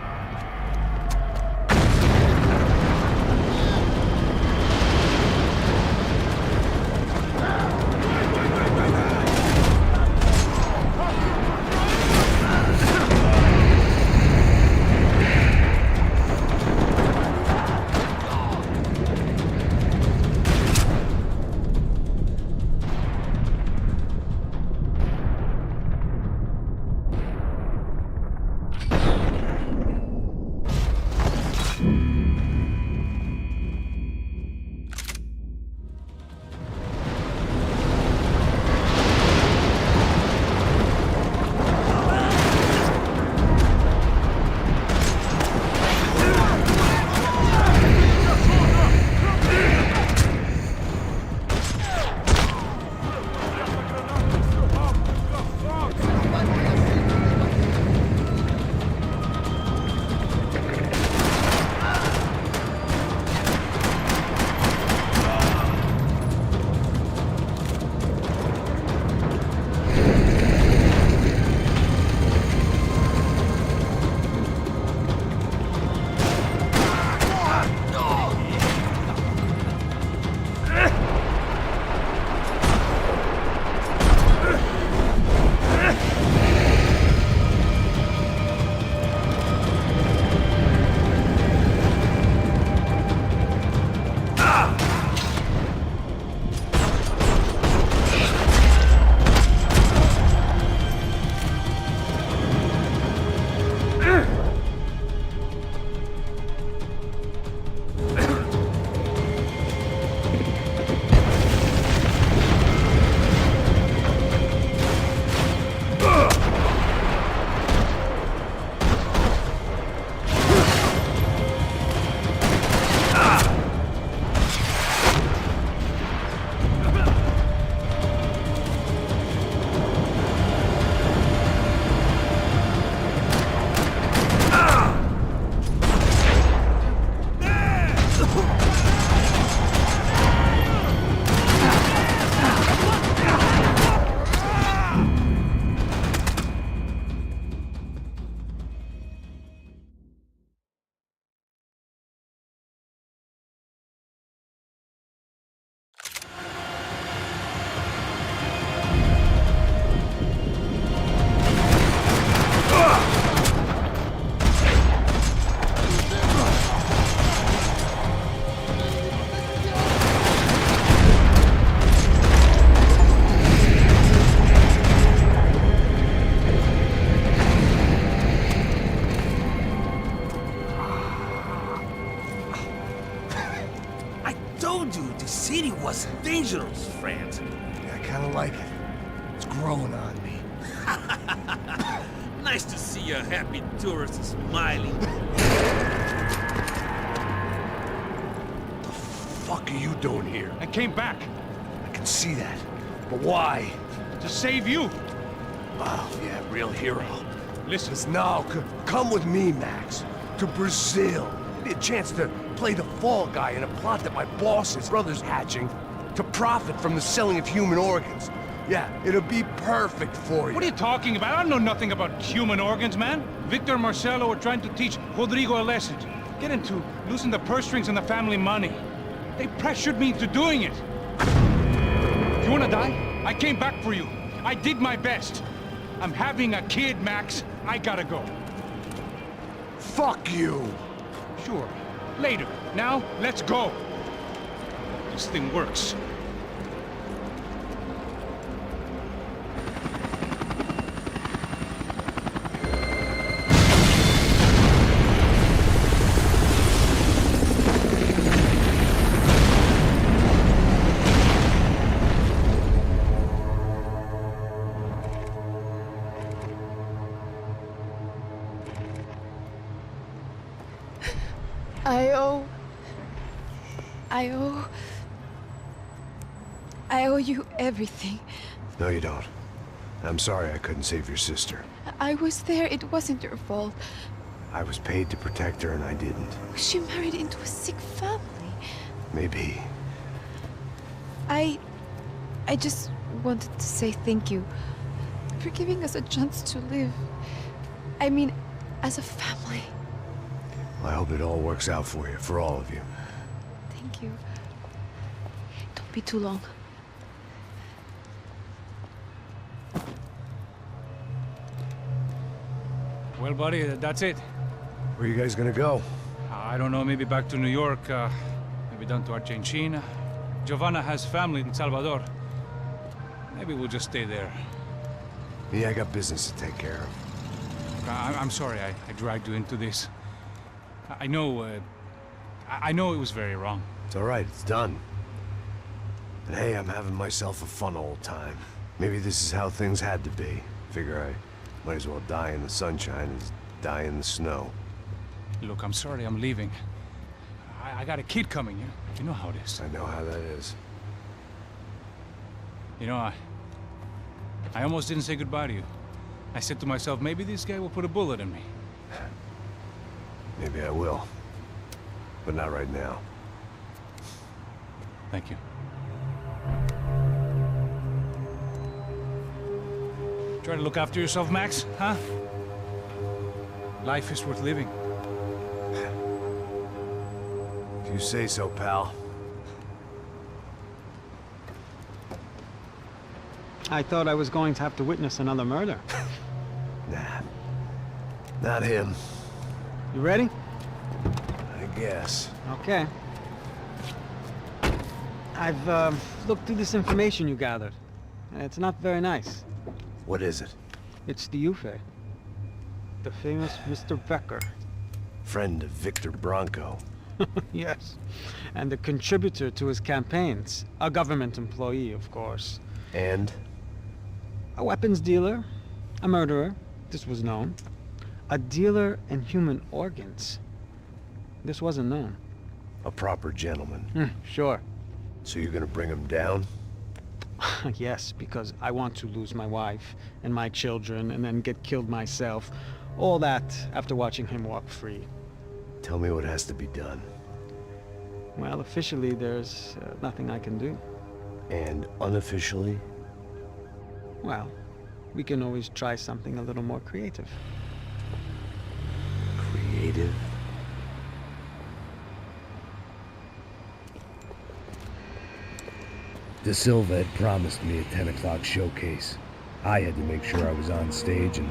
wasn't. Dangerous, friend. I kind of like it. It's growing on me. Nice to see a happy tourist smiling. What the fuck are you doing here? I came back I can see that. But why? to save you. Oh, yeah, real hero. Listen, Listen, now, come with me, Max. To Brazil. Be a chance to play the fall guy in a plot that my boss's brother's hatching to profit from the selling of human organs. Yeah, it'll be perfect for you. what are you talking about? I know nothing about human organs, man. Victor and Marcelo were trying to teach Rodrigo a lesson. Get him to loosen the purse strings and the family money. They pressured me into doing it. You wanna die? I came back for you. I did my best. I'm having a kid, Max. I gotta go. Fuck you! Sure. Later. Now, let's go. This thing works. I owe you everything. No, you don't. I'm sorry I couldn't save your sister. I was there. It wasn't your fault. I was paid to protect her and I didn't. She married into a sick family. Maybe. I just wanted to say thank you for giving us a chance to live. I mean, as a family. I hope it all works out for you, for all of you. Thank you. Don't be too long. Well, buddy, that's it. Where are you guys gonna go? I don't know, maybe back to New York, maybe down to Argentina. Giovanna has family in Salvador. Maybe we'll just stay there. Me, I got business to take care of. I'm sorry I dragged you into this. I know it was very wrong. It's all right, it's done. And hey, I'm having myself a fun old time. Maybe this is how things had to be. Figure I might as well die in the sunshine as die in the snow. Look, I'm sorry I'm leaving. I got a kid coming, you know how it is. I know how that is. You know, I almost didn't say goodbye to you. I said to myself, maybe this guy will put a bullet in me. Maybe I will. But not right now. Thank you. Try to look after yourself, Max, huh? Life is worth living. If you say so, pal. I thought I was going to have to witness another murder. Nah. Not him. You ready? I guess. Okay. I've looked through this information you gathered. It's not very nice. What is it? It's the Ufe. The famous Mr. Becker. Friend of Victor Bronco. Yes. And a contributor to his campaigns. A government employee, of course. And? A weapons dealer. A murderer. This was known. A dealer in human organs. This wasn't known. A proper gentleman. Sure. So you're gonna bring him down? Yes, because I want to lose my wife and my children and then get killed myself. All that after watching him walk free. Tell me what has to be done. Well, officially, there's nothing I can do. And unofficially? Well, we can always try something a little more creative. Creative? De Silva had promised me a 10 o'clock showcase. I had to make sure I was on stage and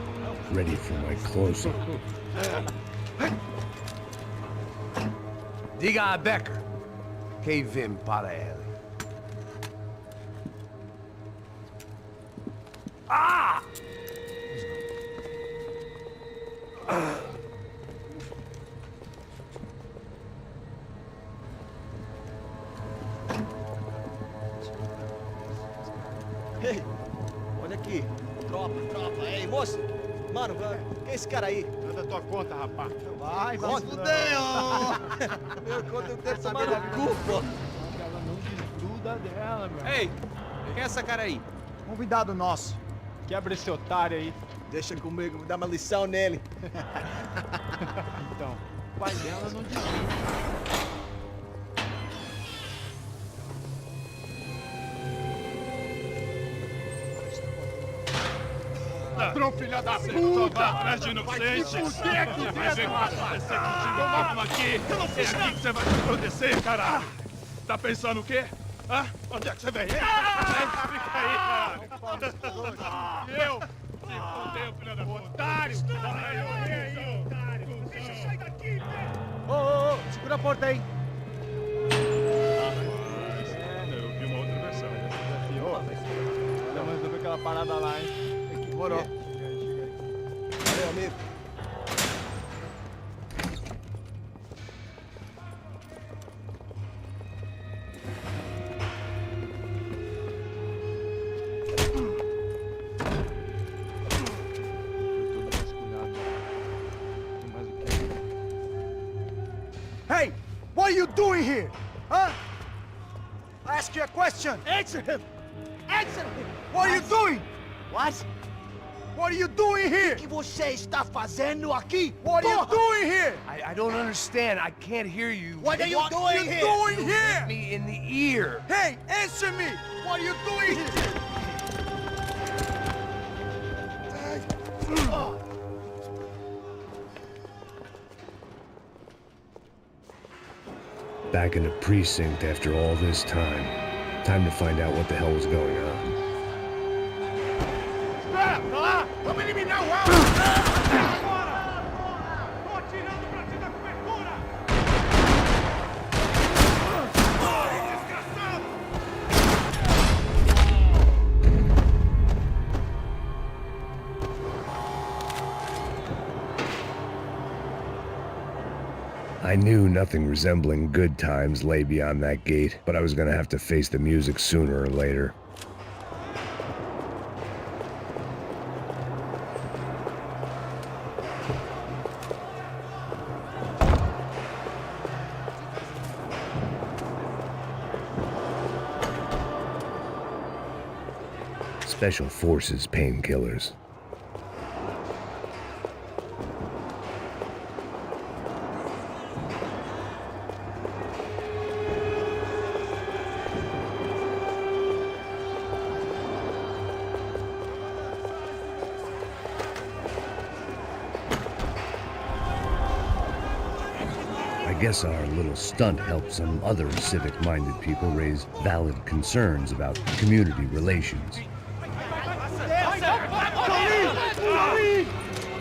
ready for my close-up. Diga a Becker. Que vim para ele. Ah! aqui. Tropa. Ei, moço. Mano, quem é esse cara aí? Manda tua conta, rapaz. Vai se fuder, ó. Meu conta eu quero tomar no cu, pô. Ela não desgruda dela, meu. Ei, quem é essa cara aí? Convidado nosso. Quebra esse otário aí. Deixa comigo, me dá uma lição nele. Então, o pai dela não desgruda. Ladrão, filha da puta! Atrás de inocentes! Vai se fuder aqui dentro, rapaz! Vamos aqui! Eu não fiz nada! É aqui que você vai se proteger, caralho! Tá pensando o quê? Hã? Onde é que você vem? Fica aí, caralho! Eu? Se fudeu, filha da puta! Otário! Aí, otário! Deixa eu sair daqui, velho! Ô, segura a porta aí. Eu vi uma outra versão. Vamos resolver aquela parada lá, hein? Demorou. Valeu, amigo. Hey, what are you doing here? Huh? I ask you a question. Answer him. Answer him. What are you doing? What? What are you doing here? O que você está fazendo aqui? What are you doing here? I don't understand. I can't hear you. What are you doing here? Doing Hit here? me in the ear. Hey, answer me. What are you doing here? Back in the precinct after all this time. Time to find out what the hell was going on. Espera! Tá lá! Vamos eliminar o alvo! Agora! Tô atirando pra ti da cobertura! Desgraçado! I knew nothing resembling good times lay beyond that gate, but I was gonna have to face the music sooner or later. Special Forces painkillers. I guess our little stunt helped some other civic-minded people raise valid concerns about community relations.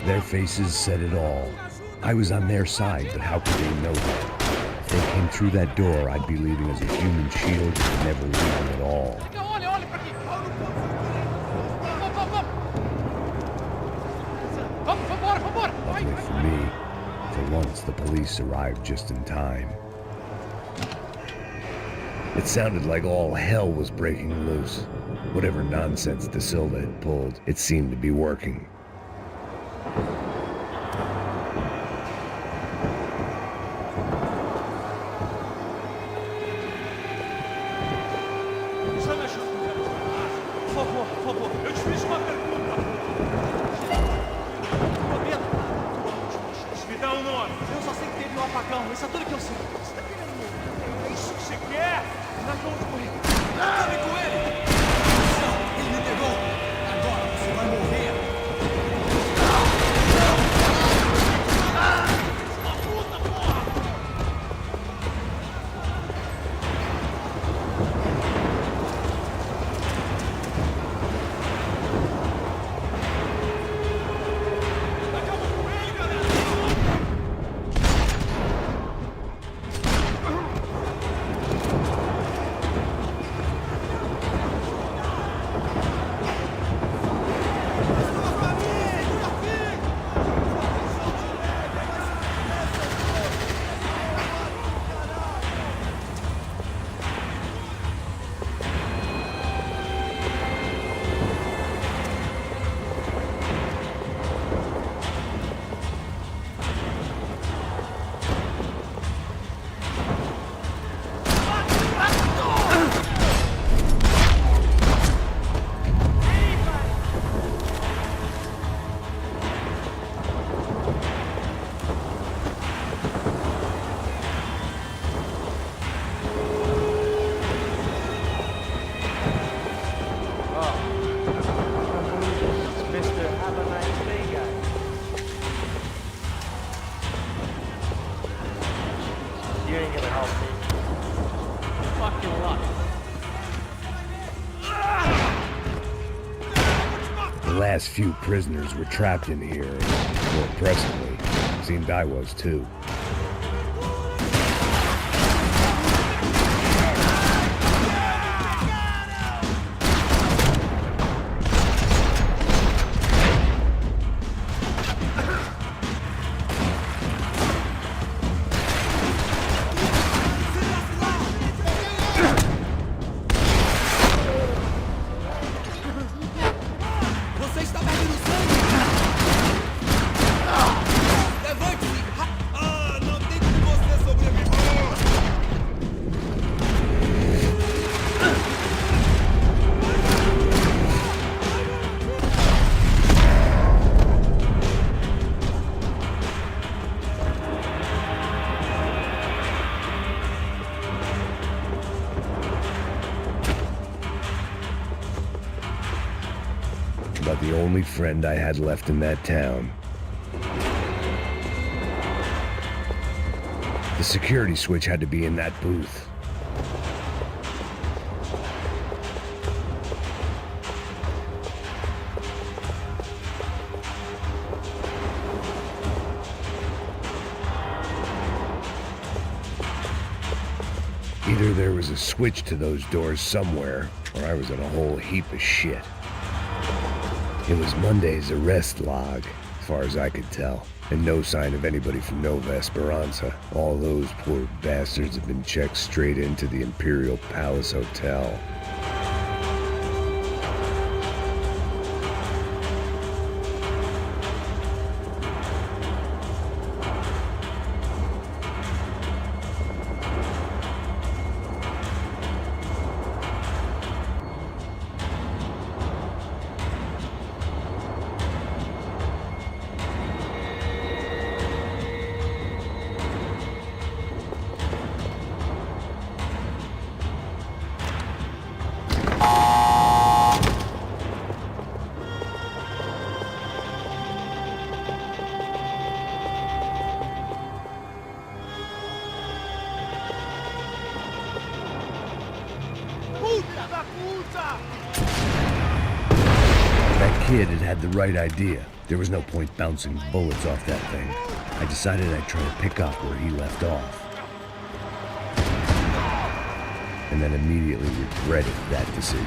Their faces said it all. I was on their side, but how could they know that? If they came through that door, I'd be leaving as a human shield and never leaving at all. Luckily for me, for once the police arrived just in time. It sounded like all hell was breaking loose. Whatever nonsense De Silva had pulled, it seemed to be working. Me dá um nome! Eu só sei que teve um apagão, isso é tudo que eu sei. Você tá querendo morrer? É isso que você quer? Nós vamos com ele. Acabe com ele! Não, ele me pegou! Agora você vai morrer! last few prisoners were trapped in here, and more pressingly, seemed I was too. Você está perdendo sangue! Levante-se! Ah, não tem como você sobreviver! About the only friend I had left in that town. The security switch had to be in that booth. Either there was a switch to those doors somewhere, or I was in a whole heap of shit. It was Monday's arrest log, as far as I could tell, and no sign of anybody from Nova Esperanza. All those poor bastards have been checked straight into the Imperial Palace Hotel. That kid had the right idea. There was no point bouncing bullets off that thing. I decided I'd try to pick up where he left off. And then immediately regretted that decision.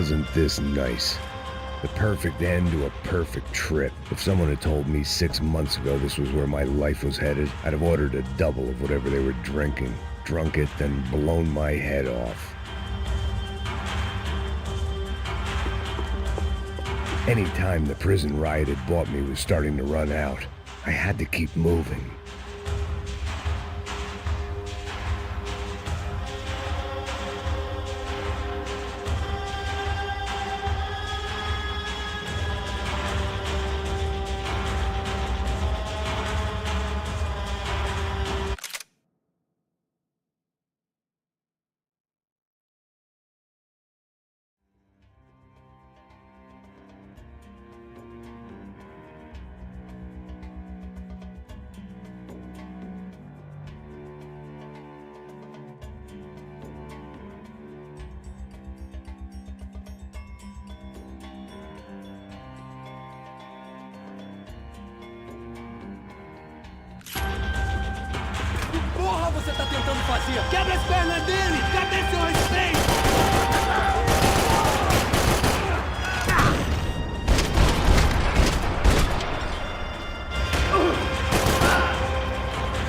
Wasn't this nice? The perfect end to a perfect trip. If someone had told me 6 months ago this was where my life was headed, I'd have ordered a double of whatever they were drinking, drunk it, then blown my head off. Any time the prison riot had bought me was starting to run out. I had to keep moving. Porra, você tá tentando fazer? Quebra as pernas dele! Cadê seu respeito?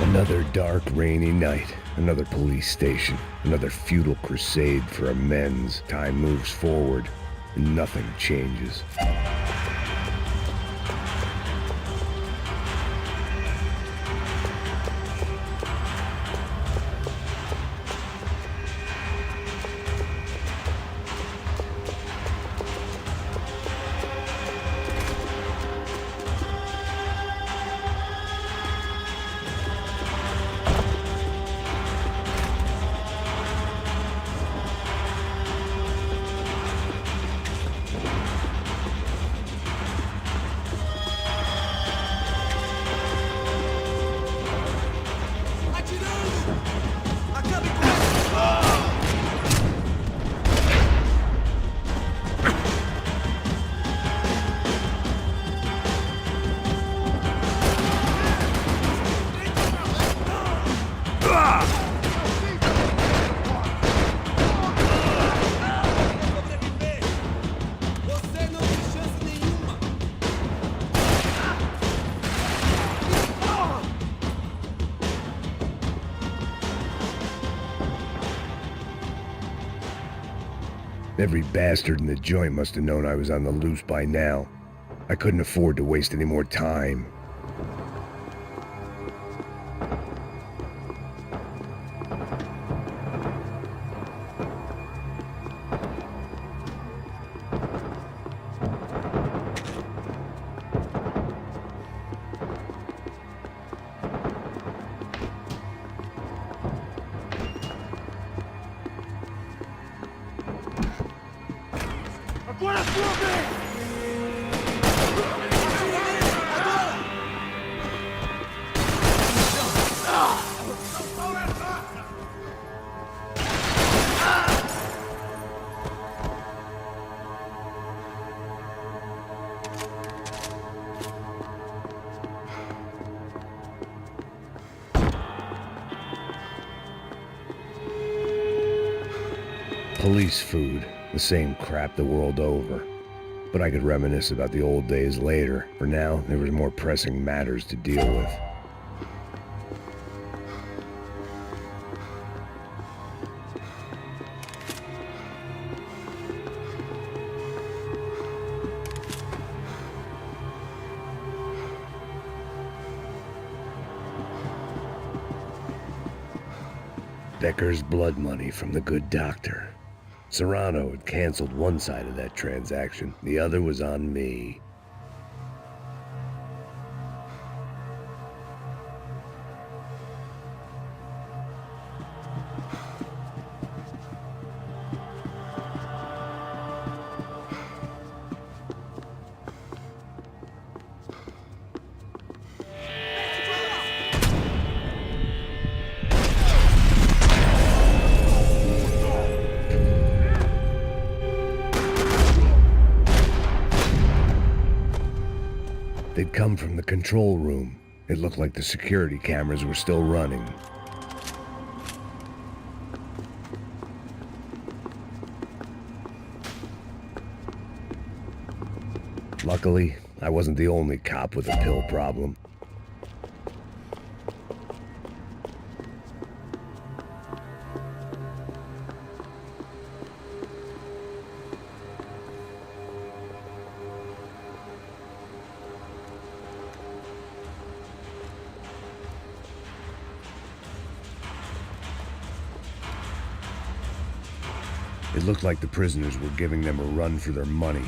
Another dark, rainy night. Another police station. Another futile crusade for amends. Time moves forward, and nothing changes. Você não tem chance nenhuma! Every bastard in the joint must have known I was on the loose by now. I couldn't afford to waste any more time. Agora é sua vez! Police food, the same crap the world over. But I could reminisce about the old days later. For now, there was more pressing matters to deal with. Becker's blood money from the good doctor. Serrano had canceled one side of that transaction. The other was on me. They'd come from the control room. It looked like the security cameras were still running. Luckily, I wasn't the only cop with a pill problem. It looked like the prisoners were giving them a run for their money.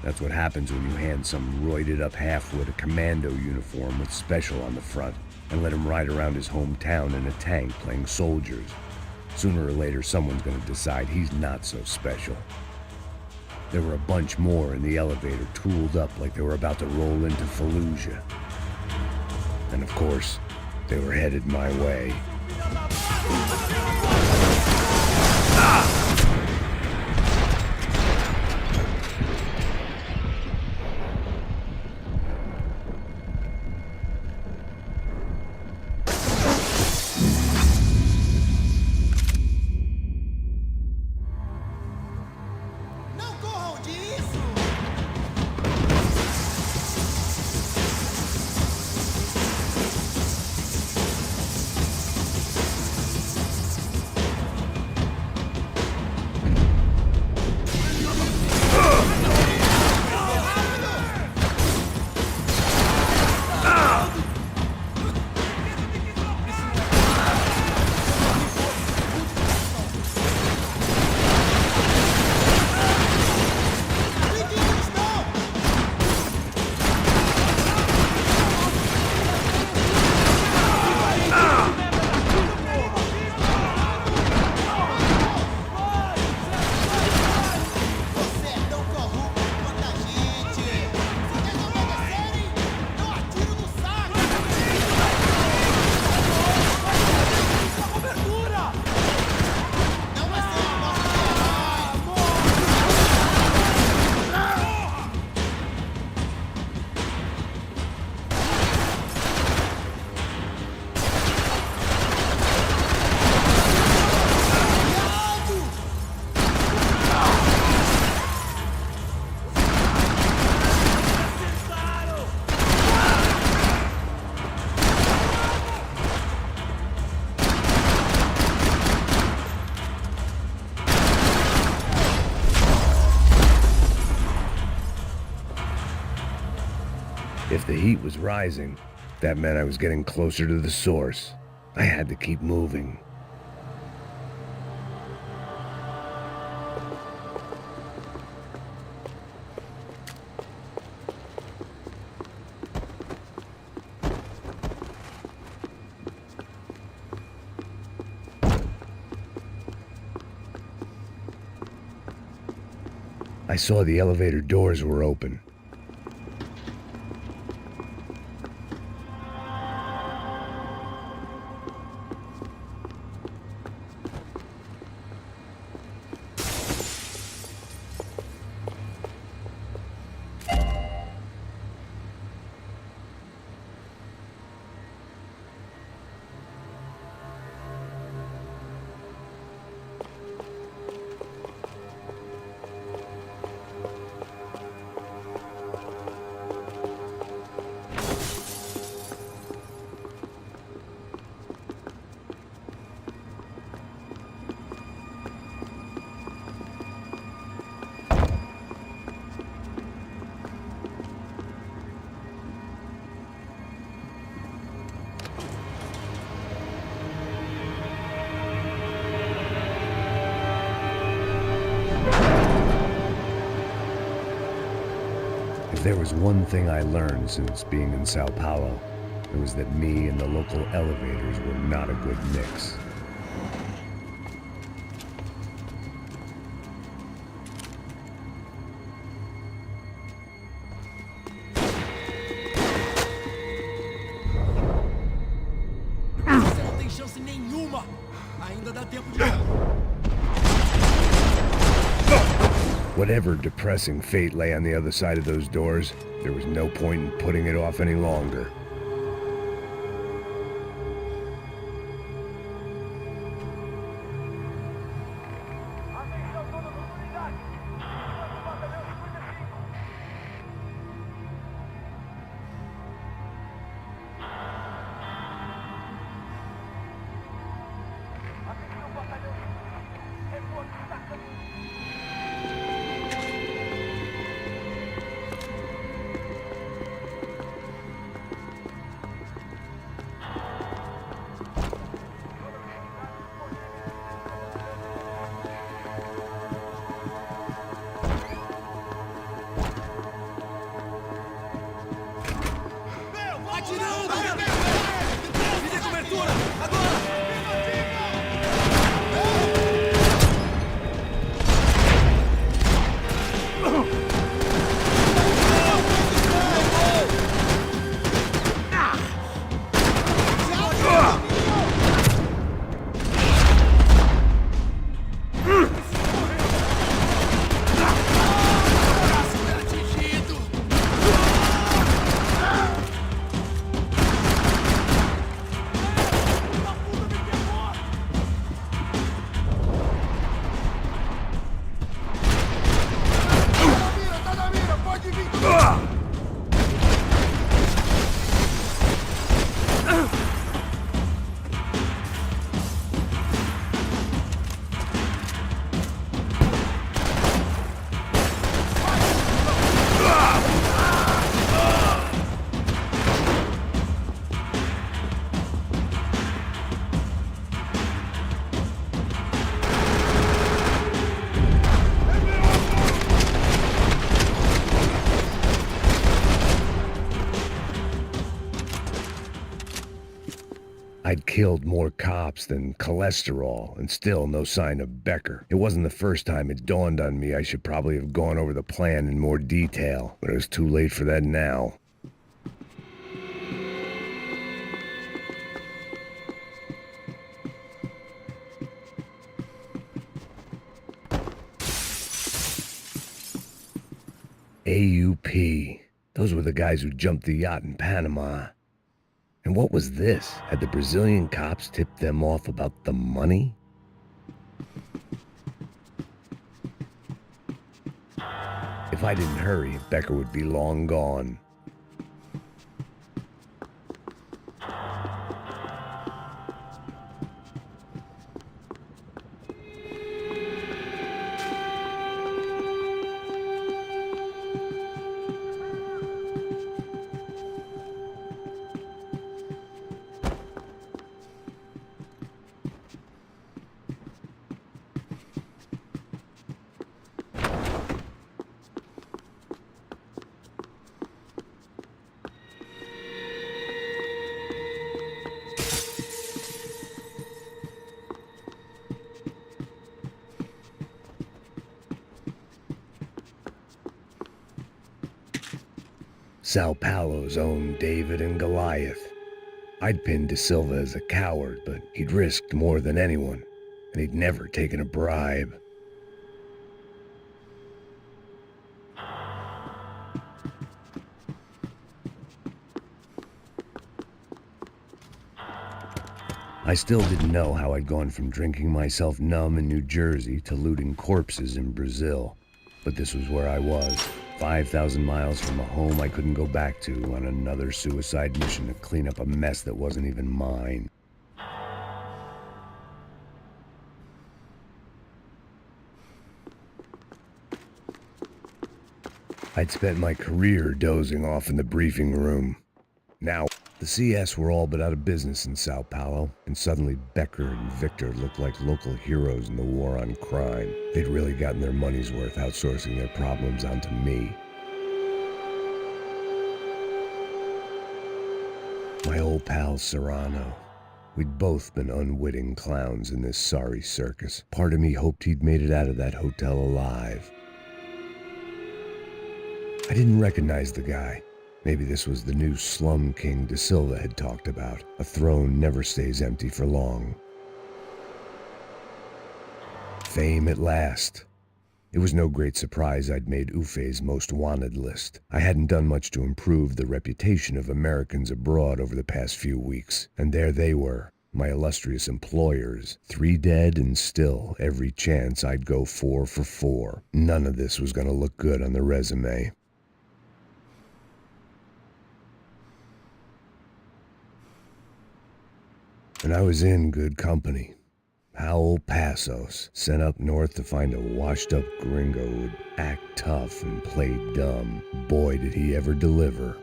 That's what happens when you hand some roided-up halfwit a commando uniform with special on the front and let him ride around his hometown in a tank playing soldiers. Sooner or later, someone's gonna decide he's not so special. There were a bunch more in the elevator, tooled up like they were about to roll into Fallujah. And of course, they were headed my way. If the heat was rising, that meant I was getting closer to the source. I had to keep moving. I saw the elevator doors were open. If there was one thing I learned since being in Sao Paulo, it was that me and the local elevators were not a good mix. Você não tem chance nenhuma. Ainda dá tempo de... Whatever depressing fate lay on the other side of those doors, there was no point in putting it off any longer. atirando! Me dê cobertura! Agora! I'd killed more cops than cholesterol, and still no sign of Becker. It wasn't the first time it dawned on me I should probably have gone over the plan in more detail, but it was too late for that now. AUP. Those were the guys who jumped the yacht in Panama. And what was this? Had the Brazilian cops tipped them off about the money? If I didn't hurry, Becker would be long gone. Sao Paulo's own David and Goliath. I'd pinned De Silva as a coward, but he'd risked more than anyone, and he'd never taken a bribe. I still didn't know how I'd gone from drinking myself numb in New Jersey to looting corpses in Brazil, but this was where I was. 5,000 miles from a home I couldn't go back to, on another suicide mission to clean up a mess that wasn't even mine. I'd spent my career dozing off in the briefing room. Now, the CS were all but out of business in Sao Paulo, and suddenly Becker and Victor looked like local heroes in the war on crime. They'd really gotten their money's worth outsourcing their problems onto me. My old pal Serrano. We'd both been unwitting clowns in this sorry circus. Part of me hoped he'd made it out of that hotel alive. I didn't recognize the guy. Maybe this was the new slum king De Silva had talked about. A throne never stays empty for long. Fame at last. It was no great surprise I'd made Ufe's most wanted list. I hadn't done much to improve the reputation of Americans abroad over the past few weeks, and there they were, my illustrious employers, 3 dead and still every chance I'd go 4 for 4. None of this was going to look good on the resume. And I was in good company. Howell Passos, sent up north to find a washed-up gringo who'd act tough and play dumb. Boy, did he ever deliver.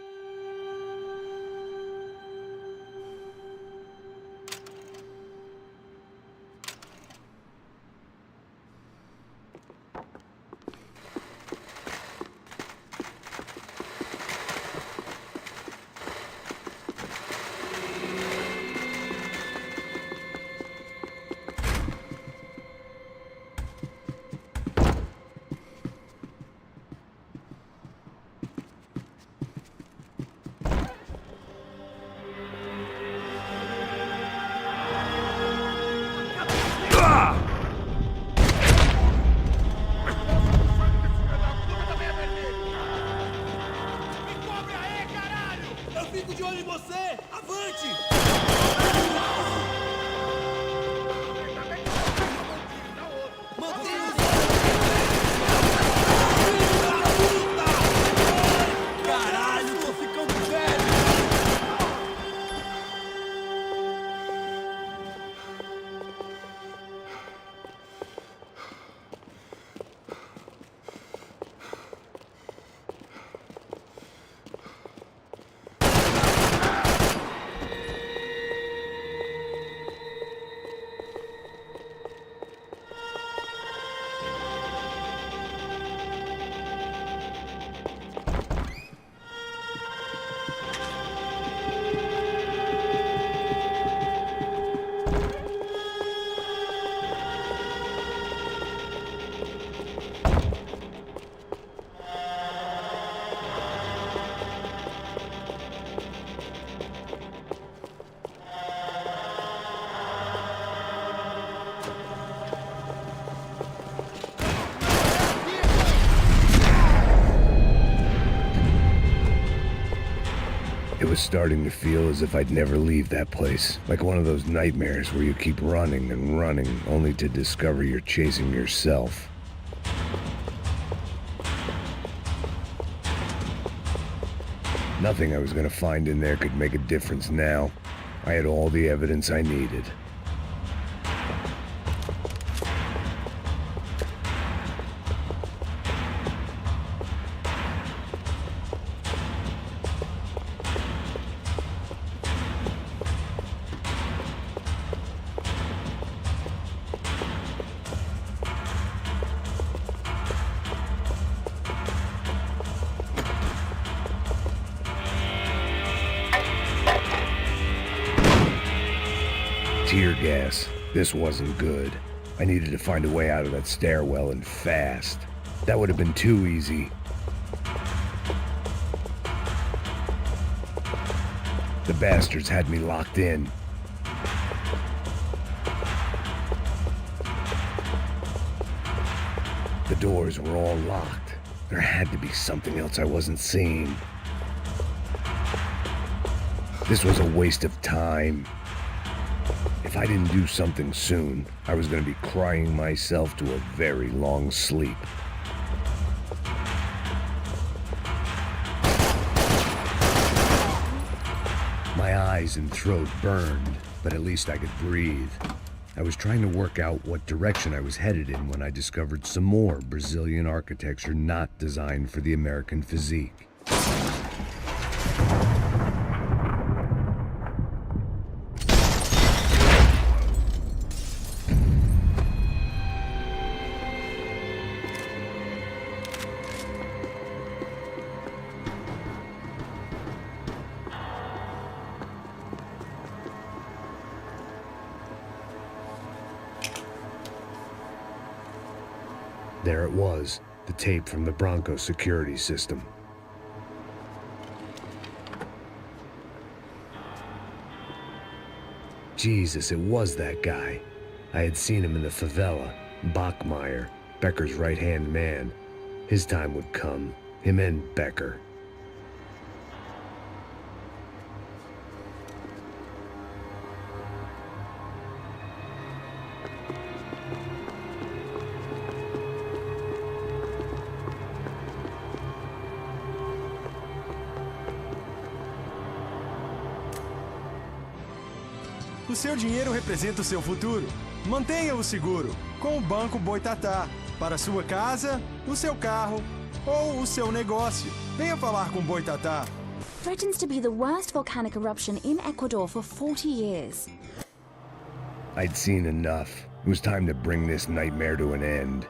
Avante! Mantenha os Caralho, tô ficando velho! It was starting to feel as if I'd never leave that place. Like one of those nightmares where you keep running and running, only to discover you're chasing yourself. Nothing I was gonna find in there could make a difference now. I had all the evidence I needed. Tear gas. This wasn't good. I needed to find a way out of that stairwell and fast. That would have been too easy. The bastards had me locked in. The doors were all locked. There had to be something else I wasn't seeing. This was a waste of time. If I didn't do something soon, I was going to be crying myself to a very long sleep. My eyes and throat burned, but at least I could breathe. I was trying to work out what direction I was headed in when I discovered some more Brazilian architecture not designed for the American physique. There it was, the tape from the Bronco security system. Jesus, it was that guy. I had seen him in the favela, Bachmeyer, Becker's right-hand man. His time would come, him and Becker. O seu dinheiro representa o seu futuro. Mantenha-o seguro com o Banco Boitatá. Para a sua casa, o seu carro ou o seu negócio. Venha falar com Boitatá. Threatens to be the worst volcanic eruption in Ecuador for 40 years. I'd seen enough. It was time to bring this nightmare to an end.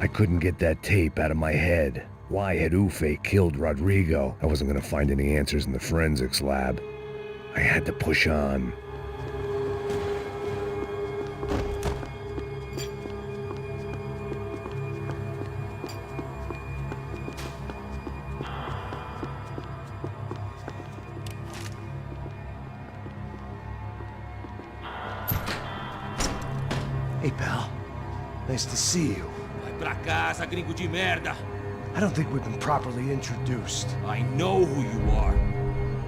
I couldn't get that tape out of my head. Why had Ufe killed Rodrigo? I wasn't gonna find any answers in the forensics lab. I had to push on. Hey, pal. Nice to see you. Vai pra casa, gringo de merda. I don't think we've been properly introduced. I know who you are.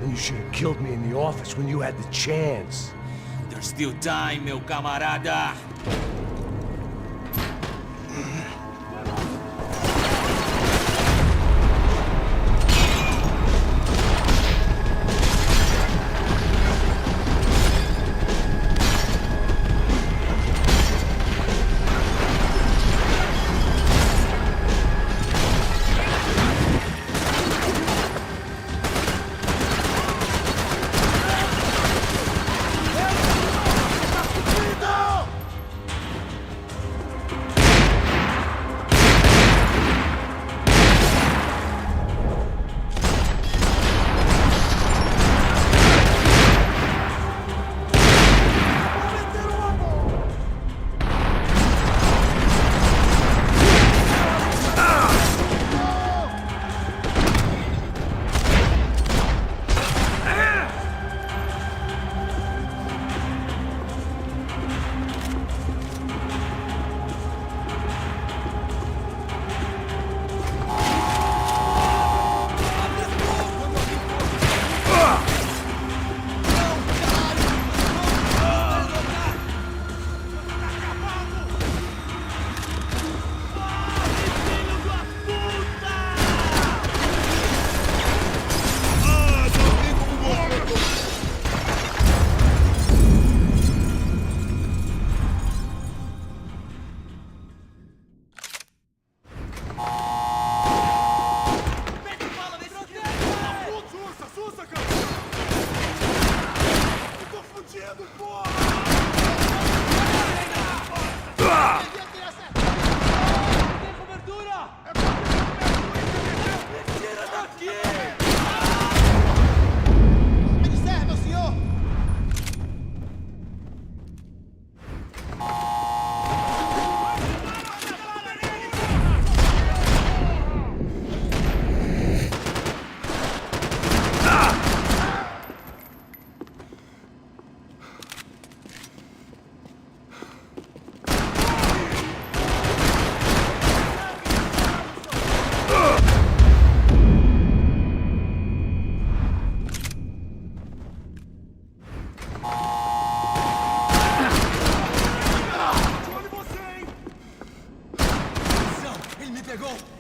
Then you should have killed me in the office when you had the chance. There's still time, meu camarada.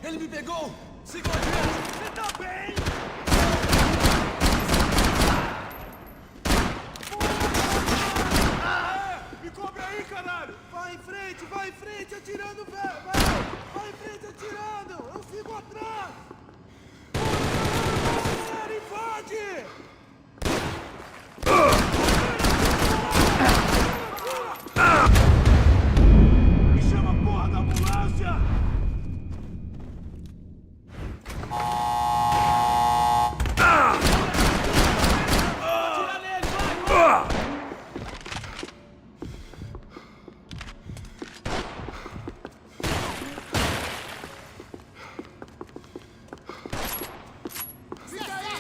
Ele me pegou! Segura! Você tá bem? Me cobre aí, caralho! Vai em frente, atirando, velho! Vai em frente, atirando! Eu sigo atrás! Invade! Me chama a porra da ambulância! Atira nele, vai! Fica aí!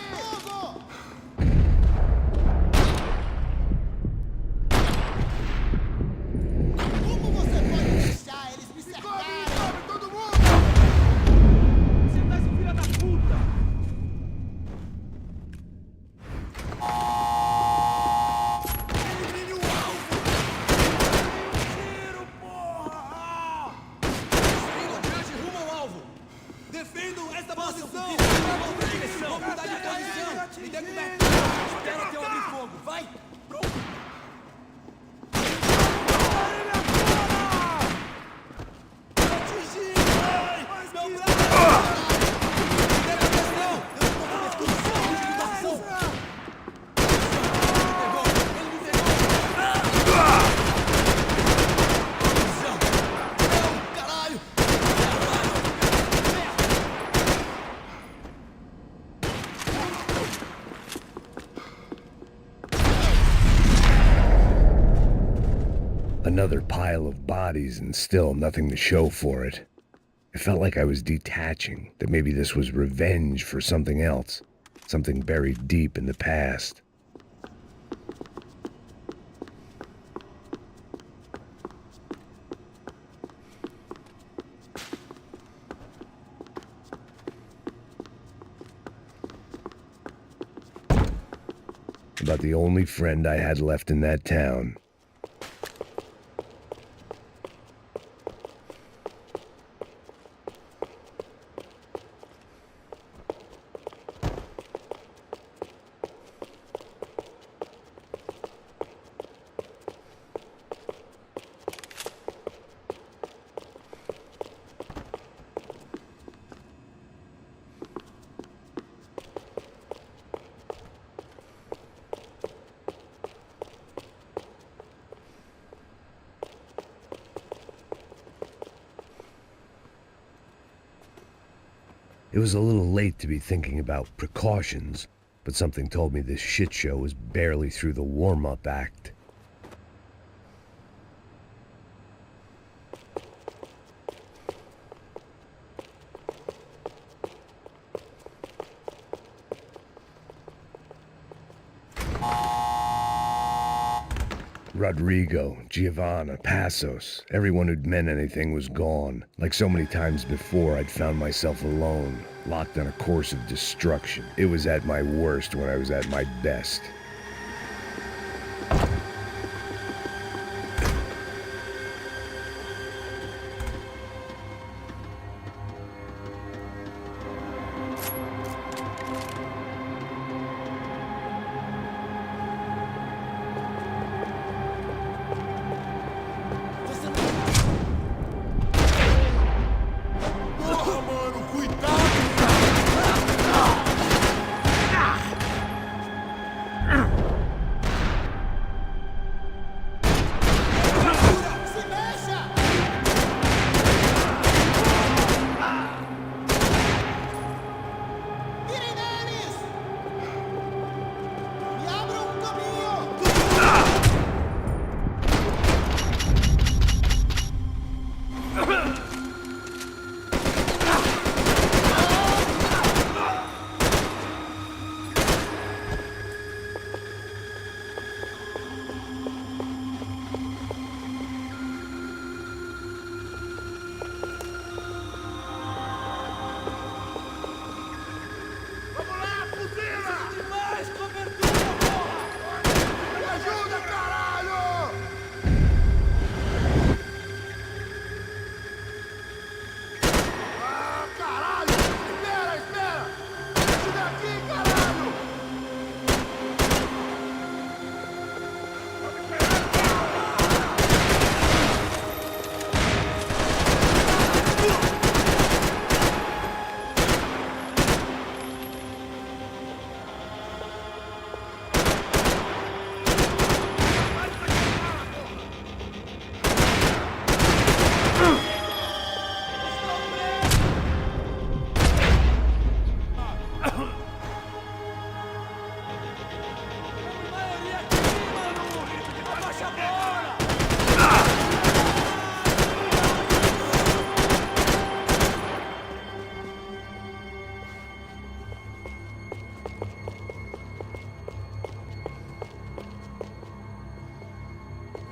another pile of bodies and still nothing to show for it. It felt like I was detaching, that maybe this was revenge for something else, something buried deep in the past. About the only friend I had left in that town. It was a little late to be thinking about precautions, but something told me this shit show was barely through the warm-up act. Rodrigo, Giovanna, Passos, everyone who'd meant anything was gone. Like so many times before, I'd found myself alone, locked on a course of destruction. It was at my worst when I was at my best.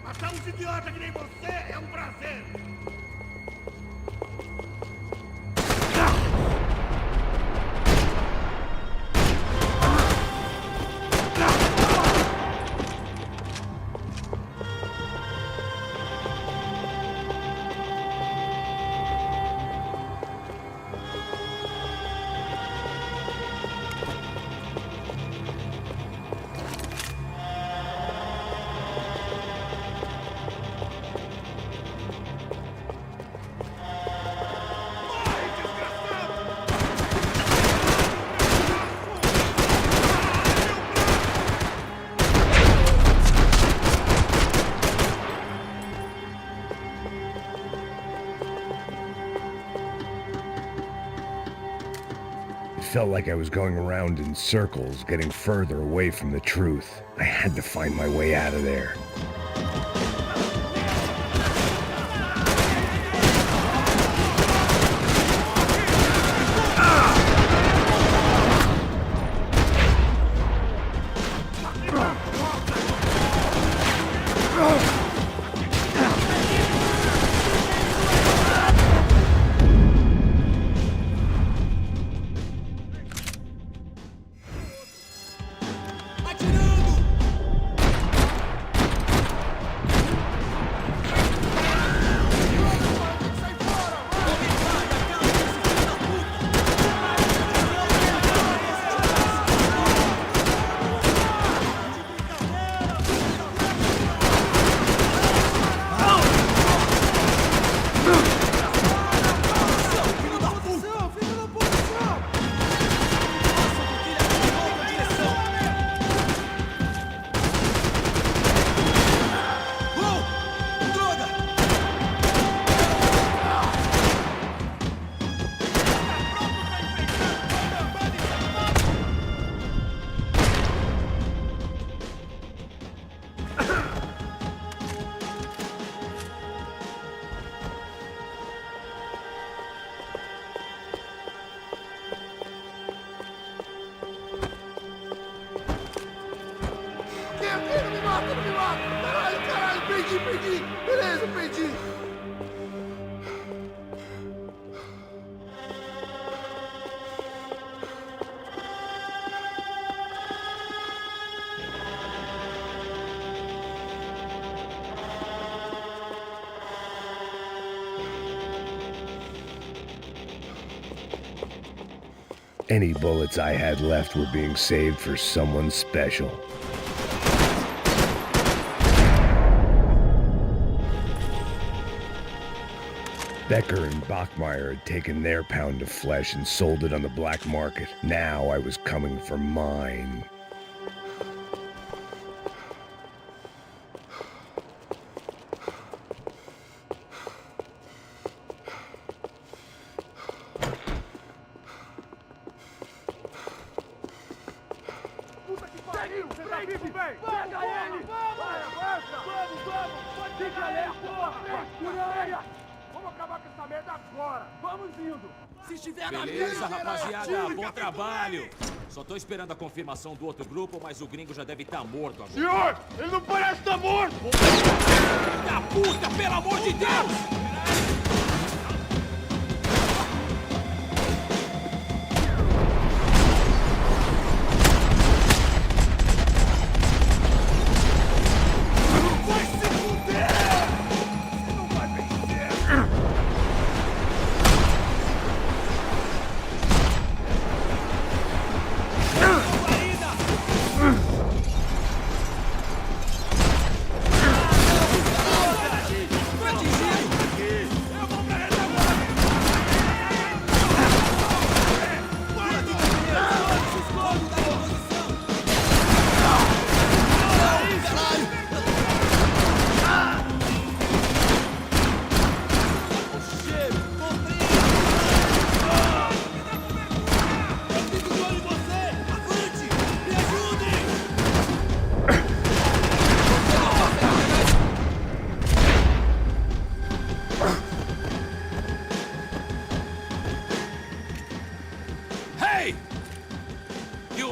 Achar uns idiota que nem você é um prazer! It felt like I was going around in circles, getting further away from the truth. I had to find my way out of there. perdi! Beleza, perdi! Any bullets I had left were being saved for someone special. Becker and Bachmeyer had taken their pound of flesh and sold it on the black market. Now I was coming for mine. Beleza, rapaziada, bom trabalho. Só tô esperando a confirmação do outro grupo, mas o gringo já deve estar morto agora. Senhor, ele não parece estar morto! Da puta, pelo amor de Deus!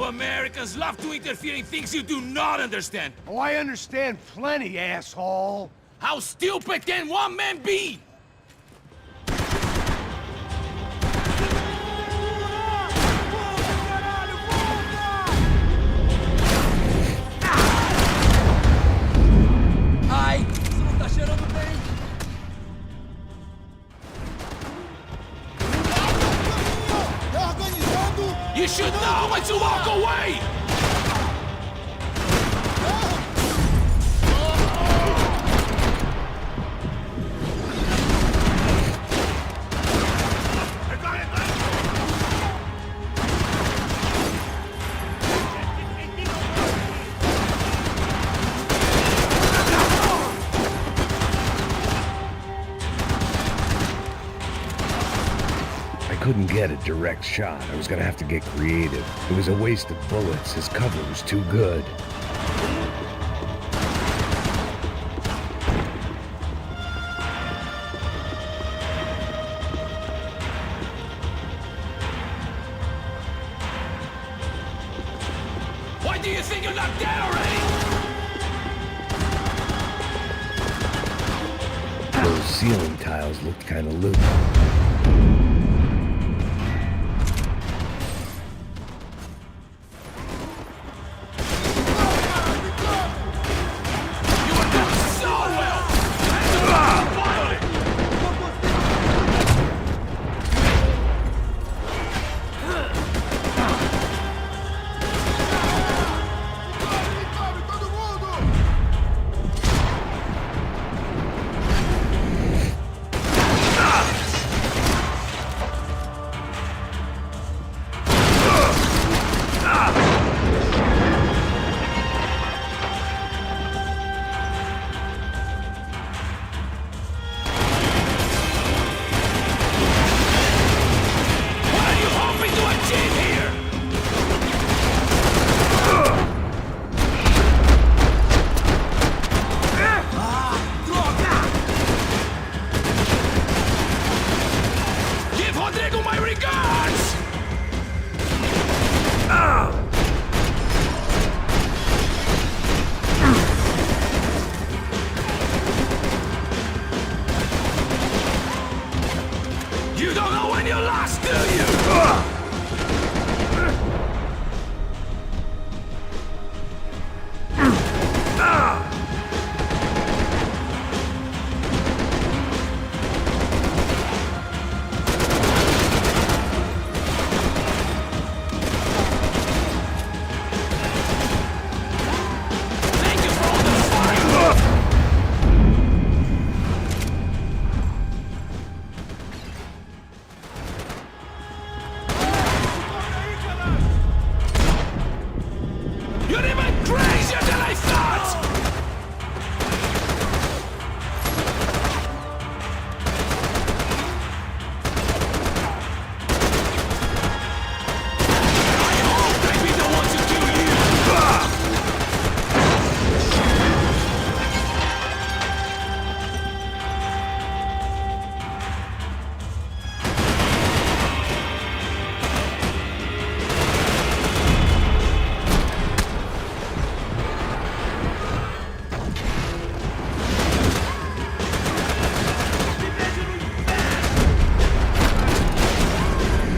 Americans love to interfere in things you do not understand. Oh, I understand plenty, asshole. How stupid can one man be? Ai, isso não tá cheirando bem. You should know when to walk away! I couldn't get a direct shot. I was gonna have to get creative. It was a waste of bullets. His cover was too good. Why do you think you're not dead already? Those ceiling tiles looked kind of loose. boss, do you? You're even crazier than I thought! I hope I be the one to kill you!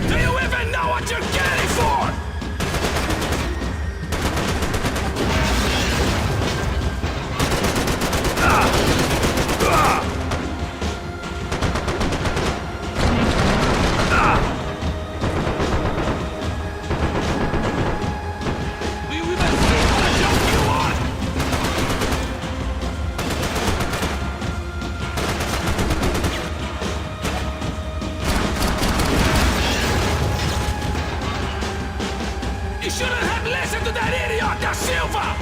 Do you even know what you're getting for? Do you even see what a joke you are? You shouldn't have listened to that idiot, Da Silva!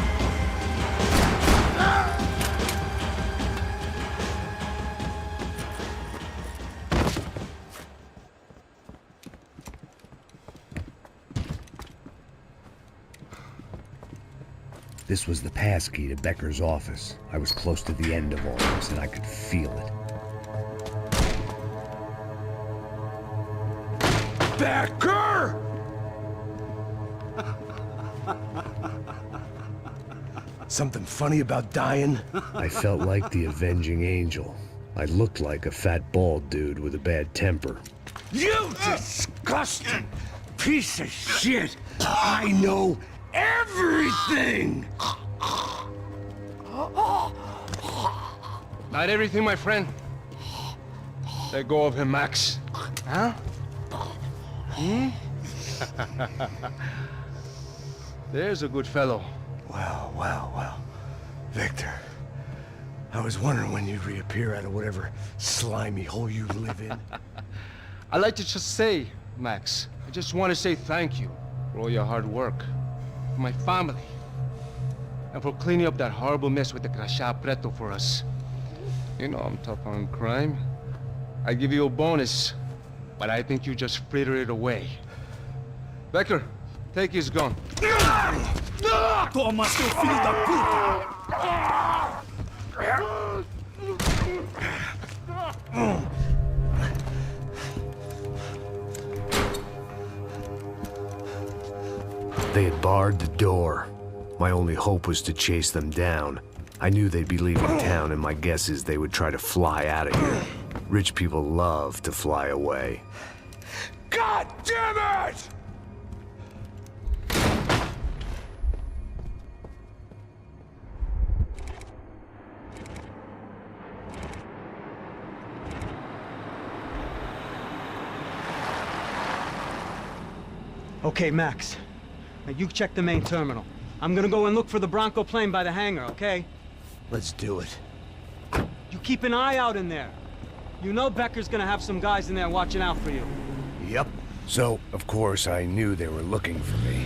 This was the passkey to Becker's office. I was close to the end of all this, and I could feel it. Becker! Something funny about dying? I felt like the avenging angel. I looked like a fat bald dude with a bad temper. You disgusting piece of shit! I know everything! Not everything, my friend. Let go of him, Max. Huh? Hmm? There's a good fellow. Well, well, well. Victor, I was wondering when you'd reappear out of whatever slimy hole you live in. I'd like to just say, Max, I just want to say thank you for all your hard work, for my family, and for cleaning up that horrible mess with the Crachá Preto for us. You know I'm tough on crime. I give you a bonus, but I think you just fritter it away. Becker, take his gun. Toma, seu filho da puta! They had barred the door. My only hope was to chase them down. I knew they'd be leaving town, and my guess is they would try to fly out of here. Rich people love to fly away. God damn it! Okay, Max. Now you check the main terminal. I'm gonna go and look for the Bronco plane by the hangar, okay? Let's do it. You keep an eye out in there. You know Becker's gonna have some guys in there watching out for you. Yep. So, of course, I knew they were looking for me.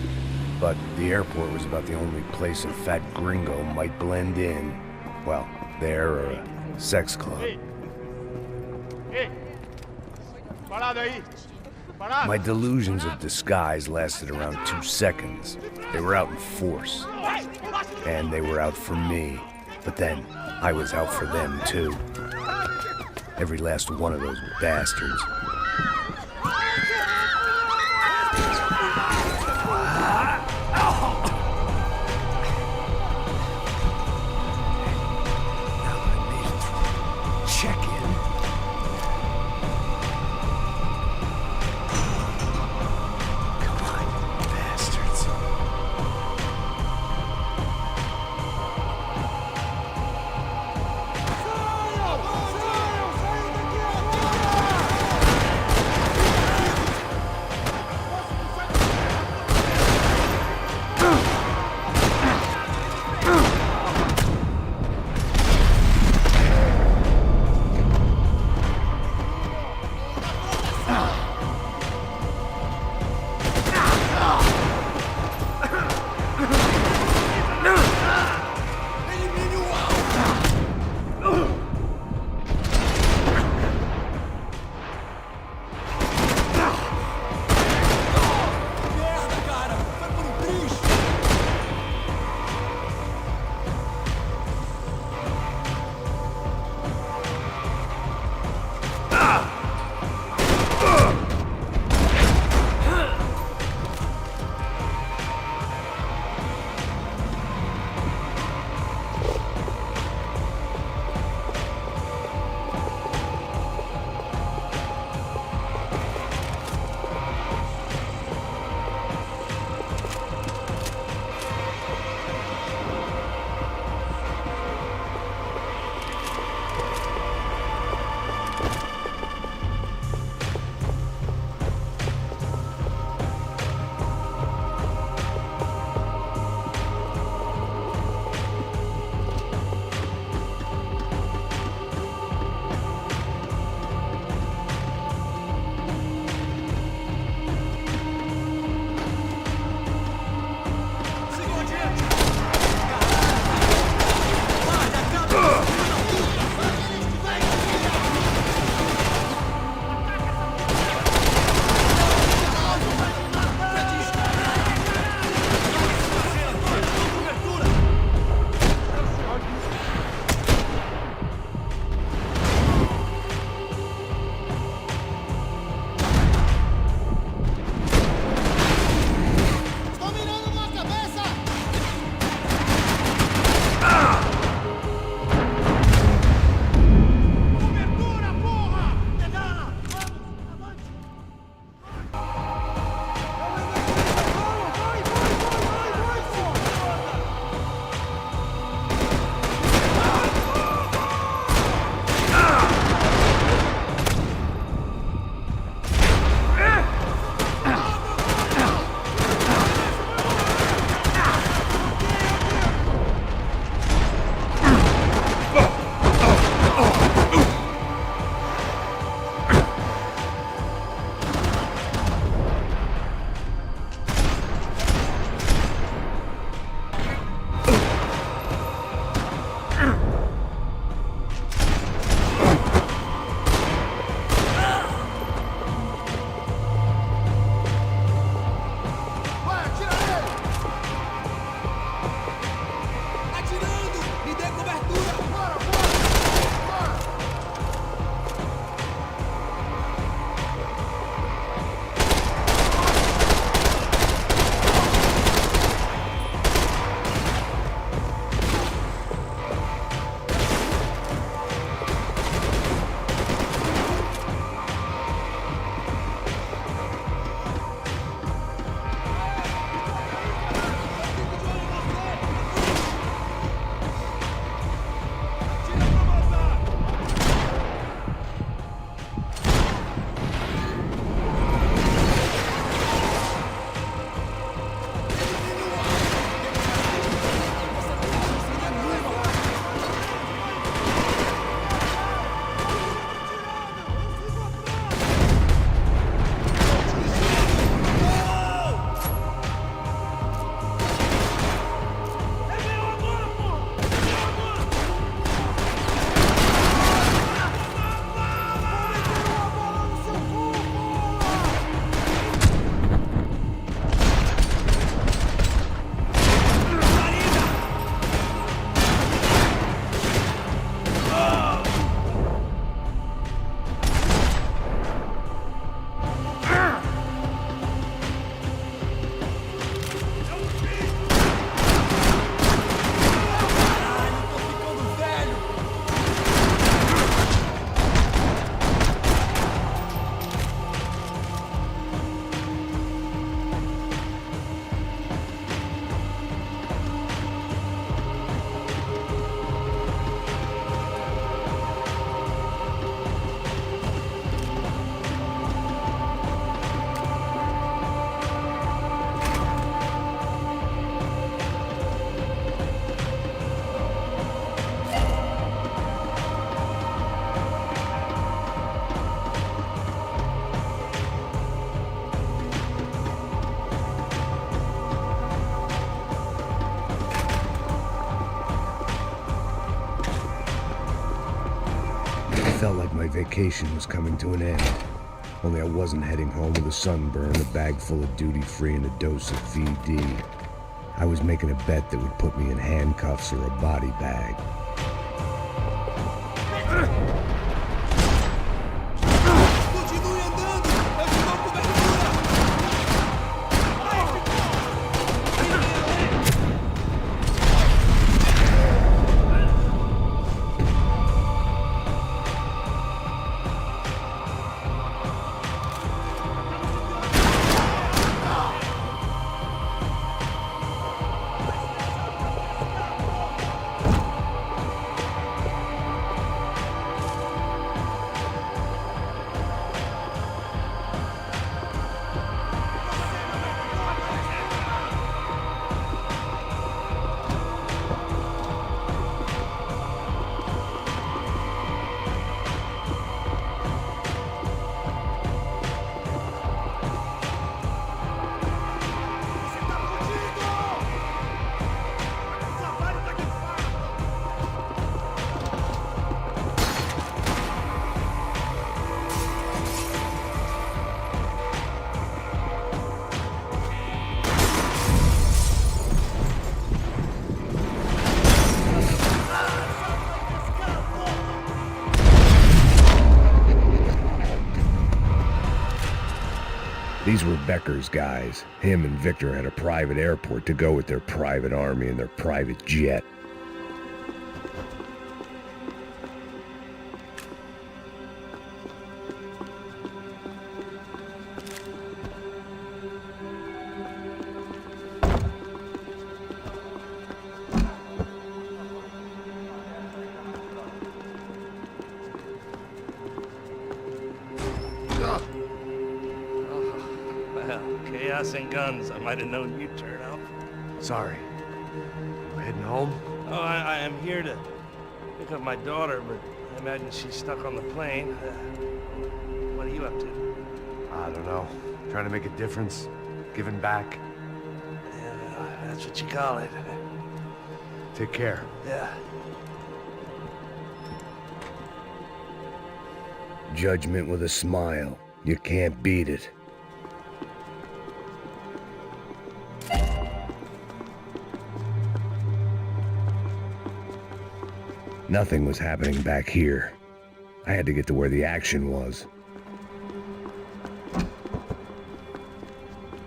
But the airport was about the only place a fat gringo might blend in. Well, there or a sex club. My delusions of disguise lasted around 2 seconds. They were out in force. And they were out for me. But then, I was out for them, too. Every last one of those bastards. felt like my vacation was coming to an end. Only I wasn't heading home with a sunburn, a bag full of duty-free, and a dose of VD. I was making a bet that would put me in handcuffs or a body bag. These were Becker's guys. Him and Victor had a private airport to go with their private army and their private jet. Chaos and guns. I might have known you'd turn up. Sorry. We're heading home? Oh, I am here to pick up my daughter, but I imagine she's stuck on the plane. What are you up to? I don't know. Trying to make a difference. Giving back. Yeah, that's what you call it. Take care. Yeah. Judgment with a smile. You can't beat it. Nothing was happening back here. I had to get to where the action was.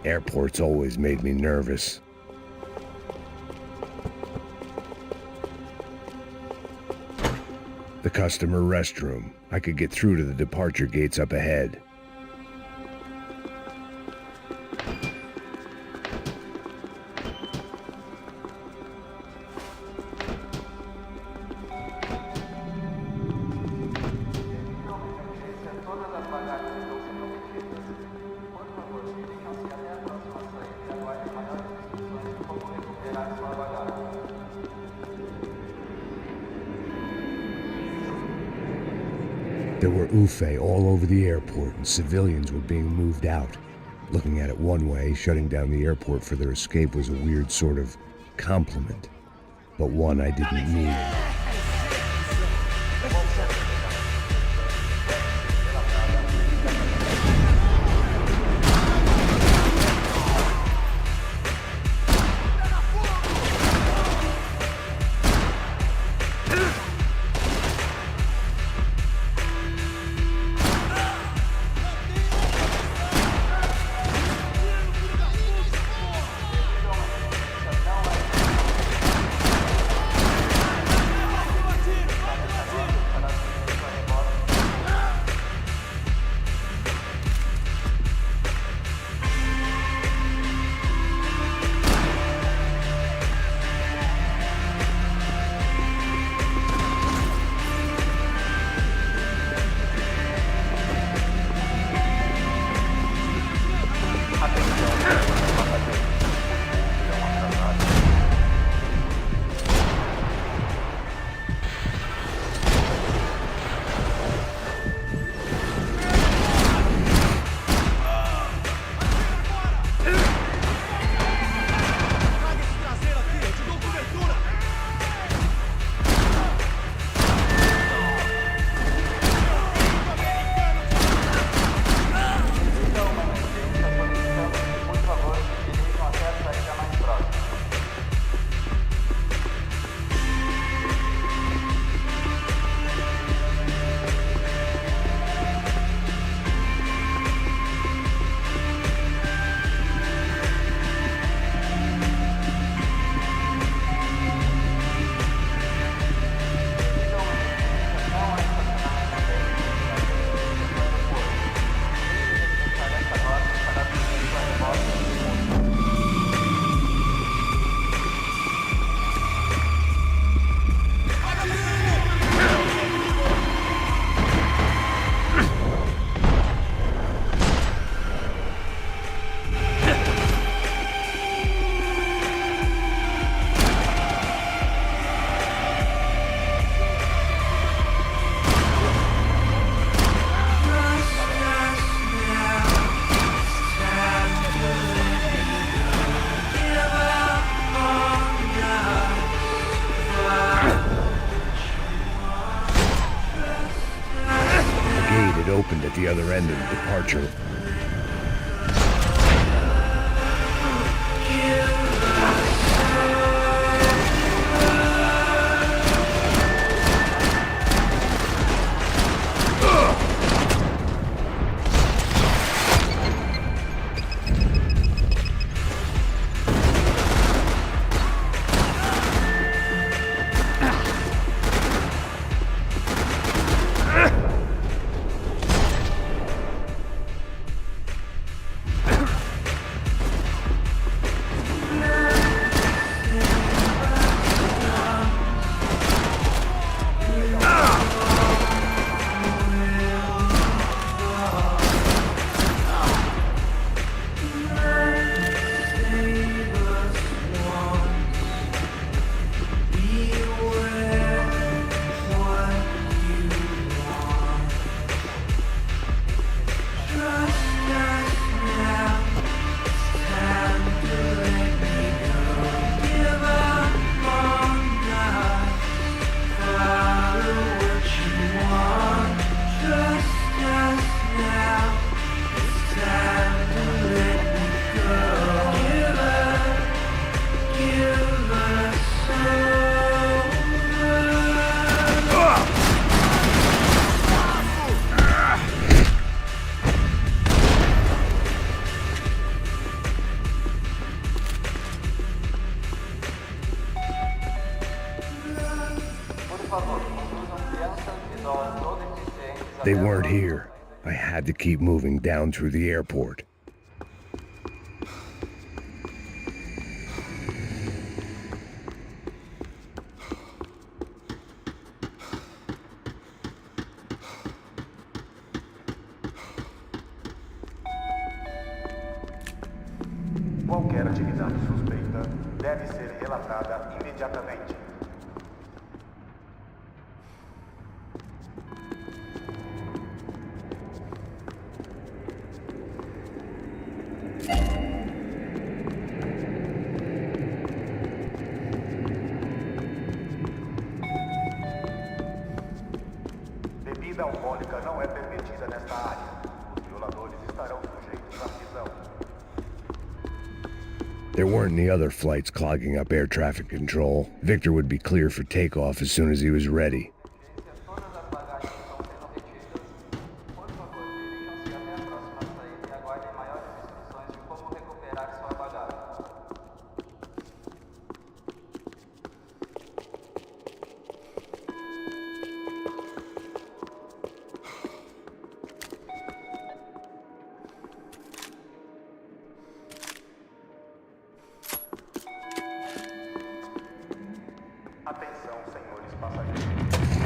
Airports always made me nervous. The customer restroom. I could get through to the departure gates up ahead. There were UFE all over the airport, and civilians were being moved out. Looking at it one way, shutting down the airport for their escape was a weird sort of compliment, but one I didn't mean. had opened at the other end of the departure. They weren't here. I had to keep moving down through the airport. Qualquer atividade suspeita deve ser relatada imediatamente. Bebida alcoólica não é permitida nesta área. Os violadores estarão sujeitos à prisão. There weren't any other flights clogging up air traffic control. Victor would be clear for takeoff as soon as he was ready. Atenção, senhores passageiros.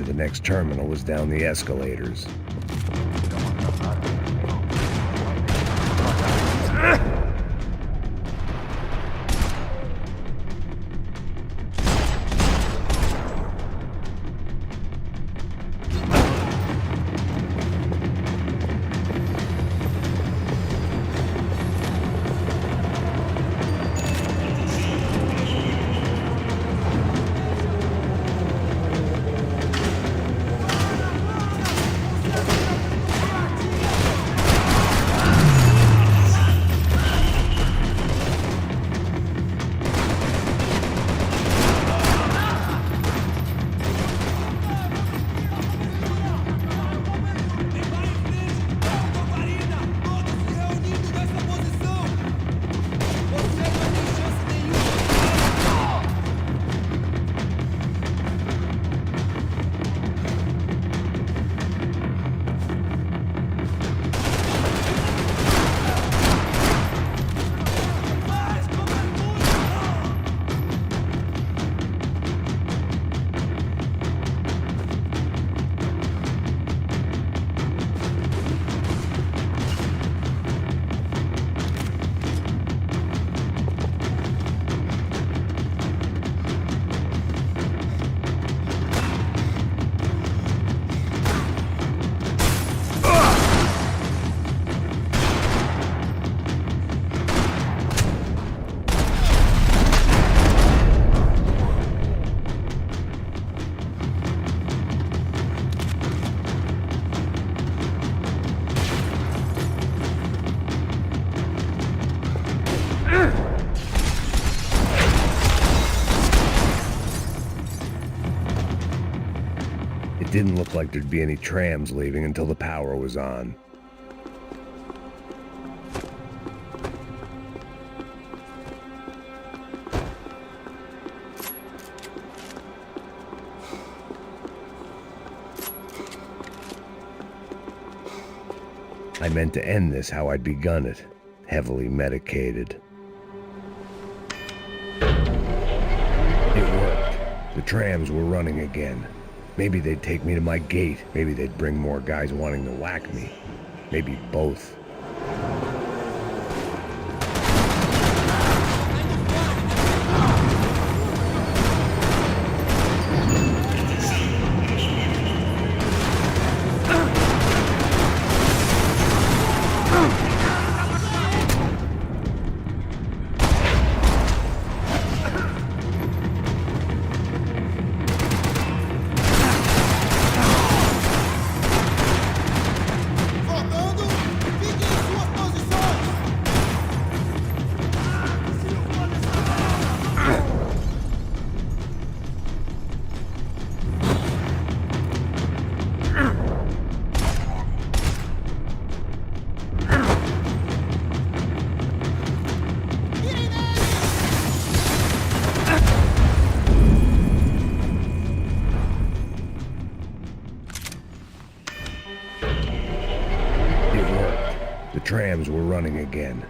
the next terminal was down the escalators. It didn't look like there'd be any trams leaving until the power was on. I meant to end this how I'd begun it, heavily medicated. It worked. The trams were running again. Maybe they'd take me to my gate. Maybe they'd bring more guys wanting to whack me. Maybe both. Trams were running again.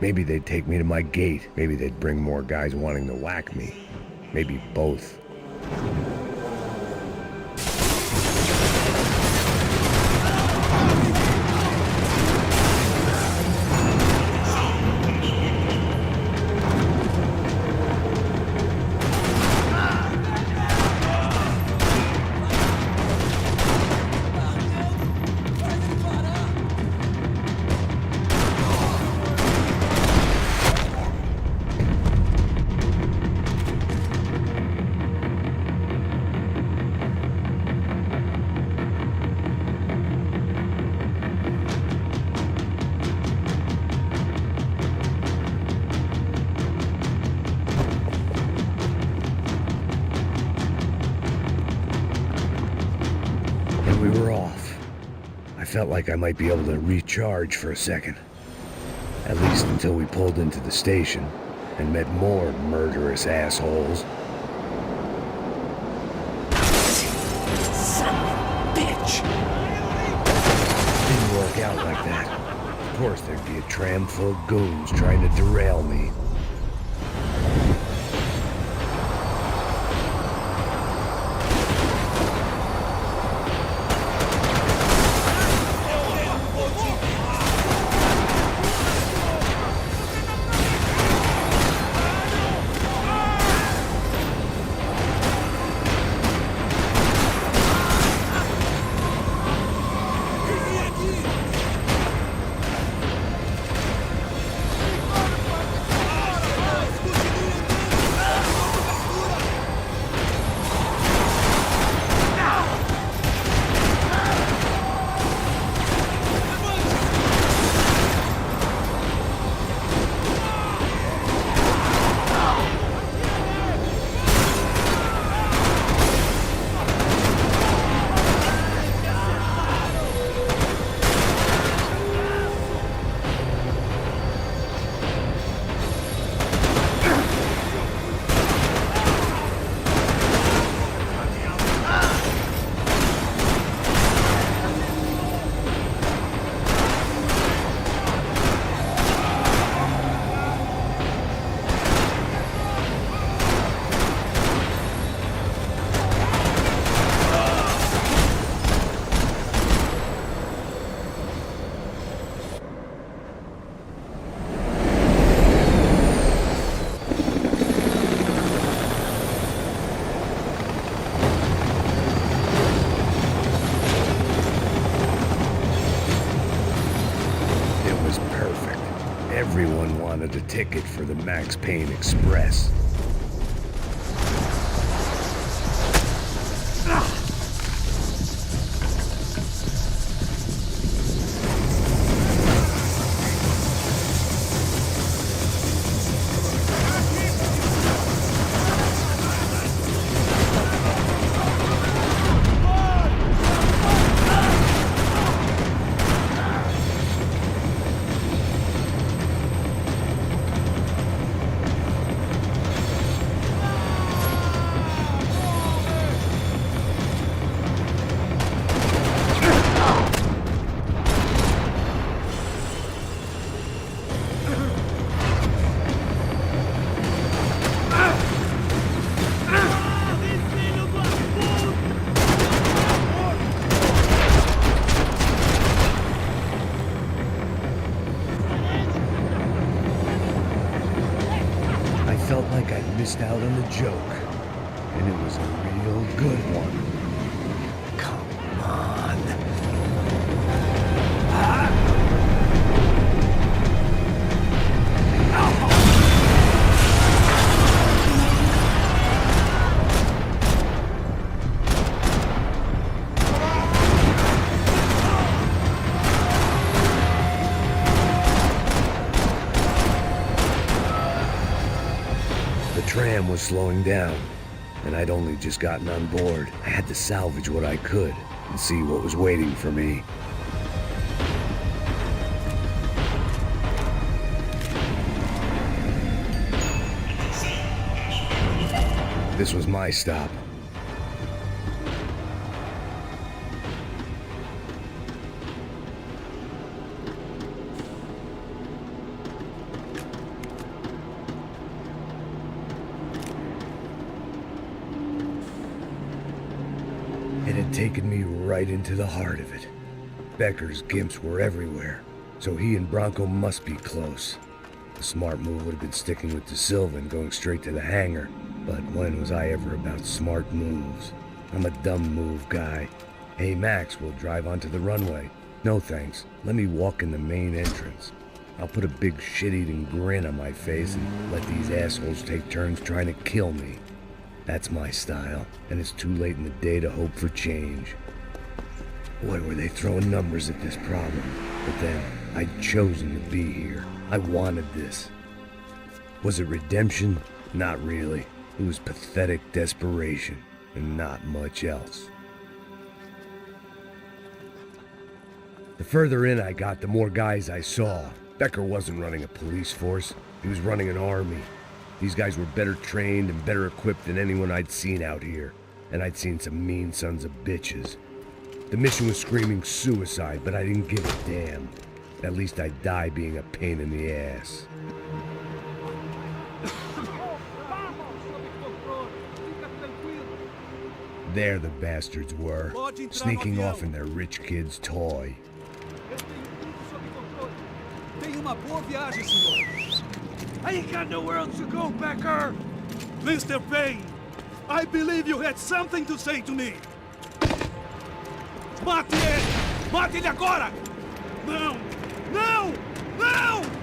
Maybe they'd take me to my gate. Maybe they'd bring more guys wanting to whack me. Maybe both. We were off. I felt like I might be able to recharge for a second. At least until we pulled into the station and met more murderous assholes. Son of a bitch! Didn't work out like that. Of course there'd be a tram full of goons trying to derail me. Everyone wanted a ticket for the Max Payne Express. I felt like I'd missed out on the joke, and it was a real good one. Come on. The tram was slowing down, and I'd only just gotten on board. I had to salvage what I could and see what was waiting for me. This was my stop. It had taken me right into the heart of it. Becker's gimps were everywhere, so he and Bronco must be close. The smart move would have been sticking with De Silva and going straight to the hangar, but when was I ever about smart moves? I'm a dumb move guy. Hey Max, we'll drive onto the runway. No thanks, let me walk in the main entrance. I'll put a big shit-eating grin on my face and let these assholes take turns trying to kill me. That's my style, and it's too late in the day to hope for change. Boy, were they throwing numbers at this problem. But then, I'd chosen to be here. I wanted this. Was it redemption? Not really. It was pathetic desperation, and not much else. The further in I got, the more guys I saw. Becker wasn't running a police force. He was running an army. These guys were better trained and better equipped than anyone I'd seen out here. And I'd seen some mean sons of bitches. The mission was screaming suicide, but I didn't give a damn. At least I'd die being a pain in the ass. There the bastards were, sneaking off in their rich kid's toy. I ain't got nowhere else to go, Becker! Mr. Payne, I believe you had something to say to me. Mate ele! Mate ele agora! Não! Não! Não!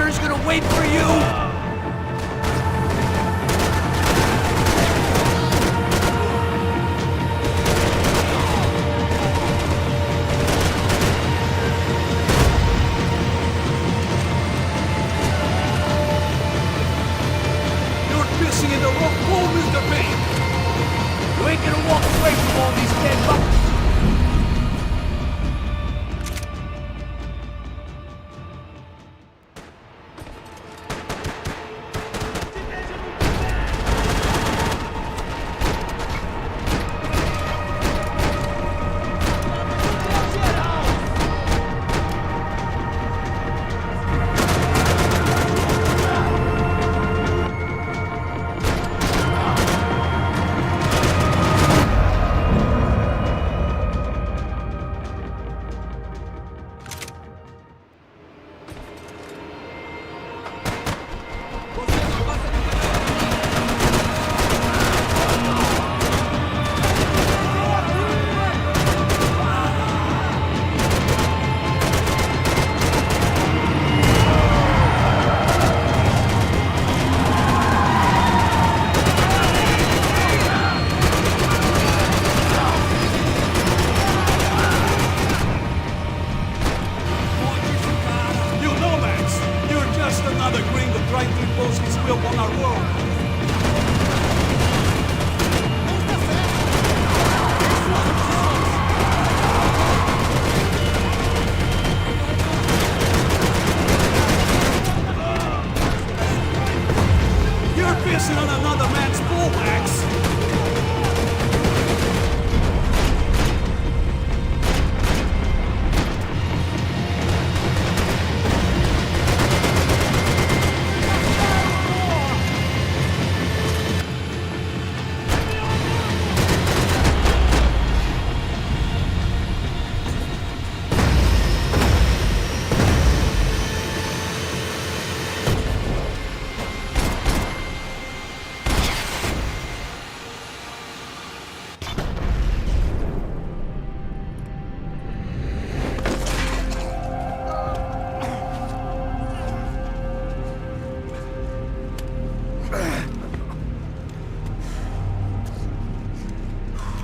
daughter's gonna wait for you? You're pissing in the wrong pool, Mr. Payne! You ain't gonna walk away from all these dead bodies!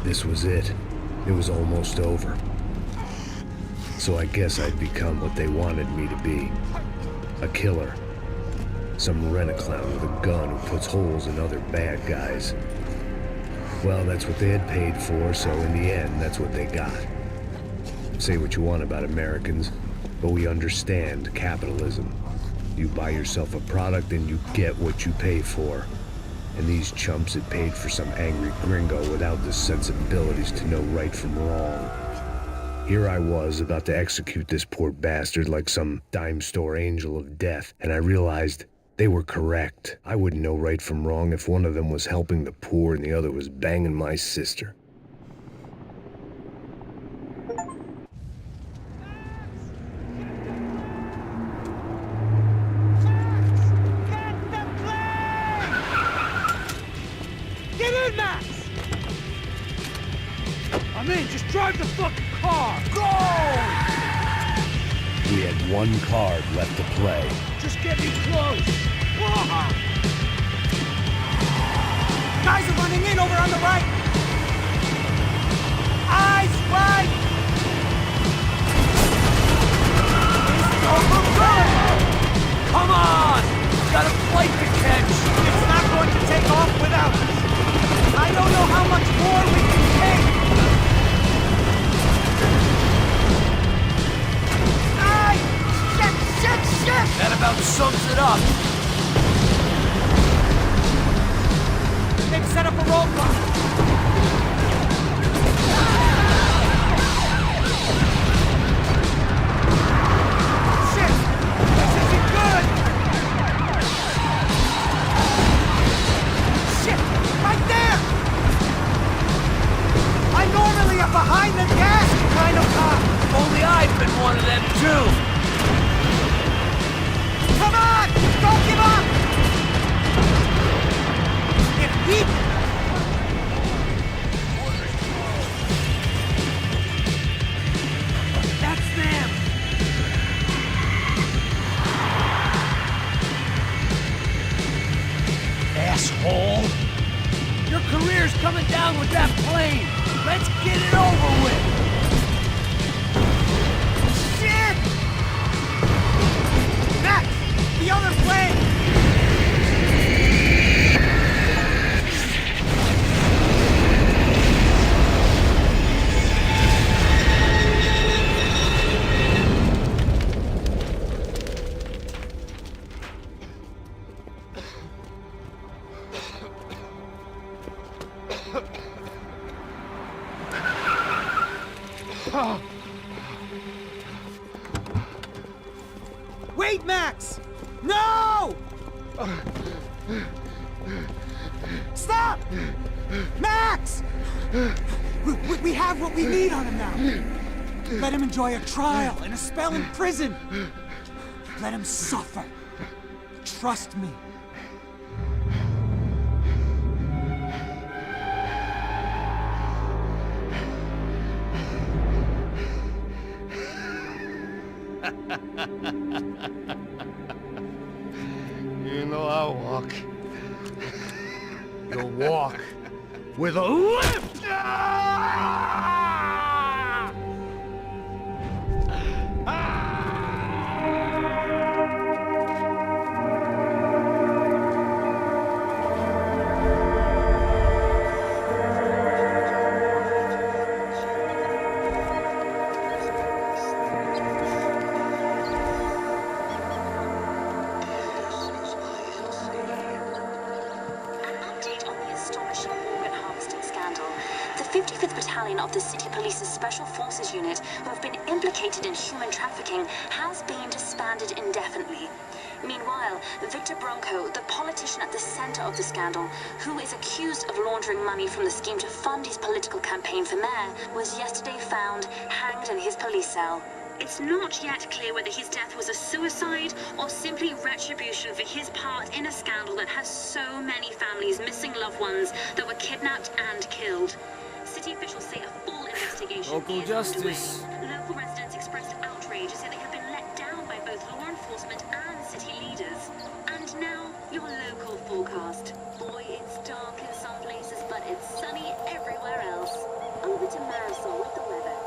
This was it. It was almost over. So I guess I'd become what they wanted me to be. A killer. Some rent-a-clown with a gun who puts holes in other bad guys. Well, that's what they had paid for, so in the end, that's what they got. Say what you want about Americans, but we understand capitalism. You buy yourself a product and you get what you pay for. And these chumps had paid for some angry gringo without the sensibilities to know right from wrong. Here I was, about to execute this poor bastard like some dime store angel of death, and I realized they were correct. I wouldn't know right from wrong if one of them was helping the poor and the other was banging my sister. Get in, Max! I'm in, just drive the fucking car! Go! We had one card left to play. Just get me close! Whoa. Guys are running in over on the right! Eyes right! It's over good! Come on! Got a flight to catch! It's not going to take off without us! I don't know how much more we can take! Ay! Shit! That about sums it up. They've set up a roadblock. Shit! This isn't good! Shit! Right there! I'm normally a behind the gas kind of cop. Only I've been one of them too. Come on! Don't give up! If we... Hitler's coming down with that plane! Let's get it over with! Shit! Max! The other plane! Wait, Max! No! Stop! Max! We have what we need on him now. Let him enjoy a trial and a spell in prison. Let him suffer. Trust me. You know I'll walk. You'll walk with a lift! The 55th Battalion of the City Police's Special Forces Unit, who have been implicated in human trafficking, has been disbanded indefinitely. Meanwhile, Victor Bronco, the politician at the center of the scandal, who is accused of laundering money from the scheme to fund his political campaign for mayor, was yesterday found hanged in his police cell. It's not yet clear whether his death was a suicide or simply retribution for his part in a scandal that has so many families missing loved ones that were kidnapped and killed. City officials say a full investigation Local is justice. underway. Local residents expressed outrage as they have been let down by both law enforcement and city leaders. And now, your local forecast. Boy, it's dark in some places, but it's sunny everywhere else. Over to Marisol with the weather.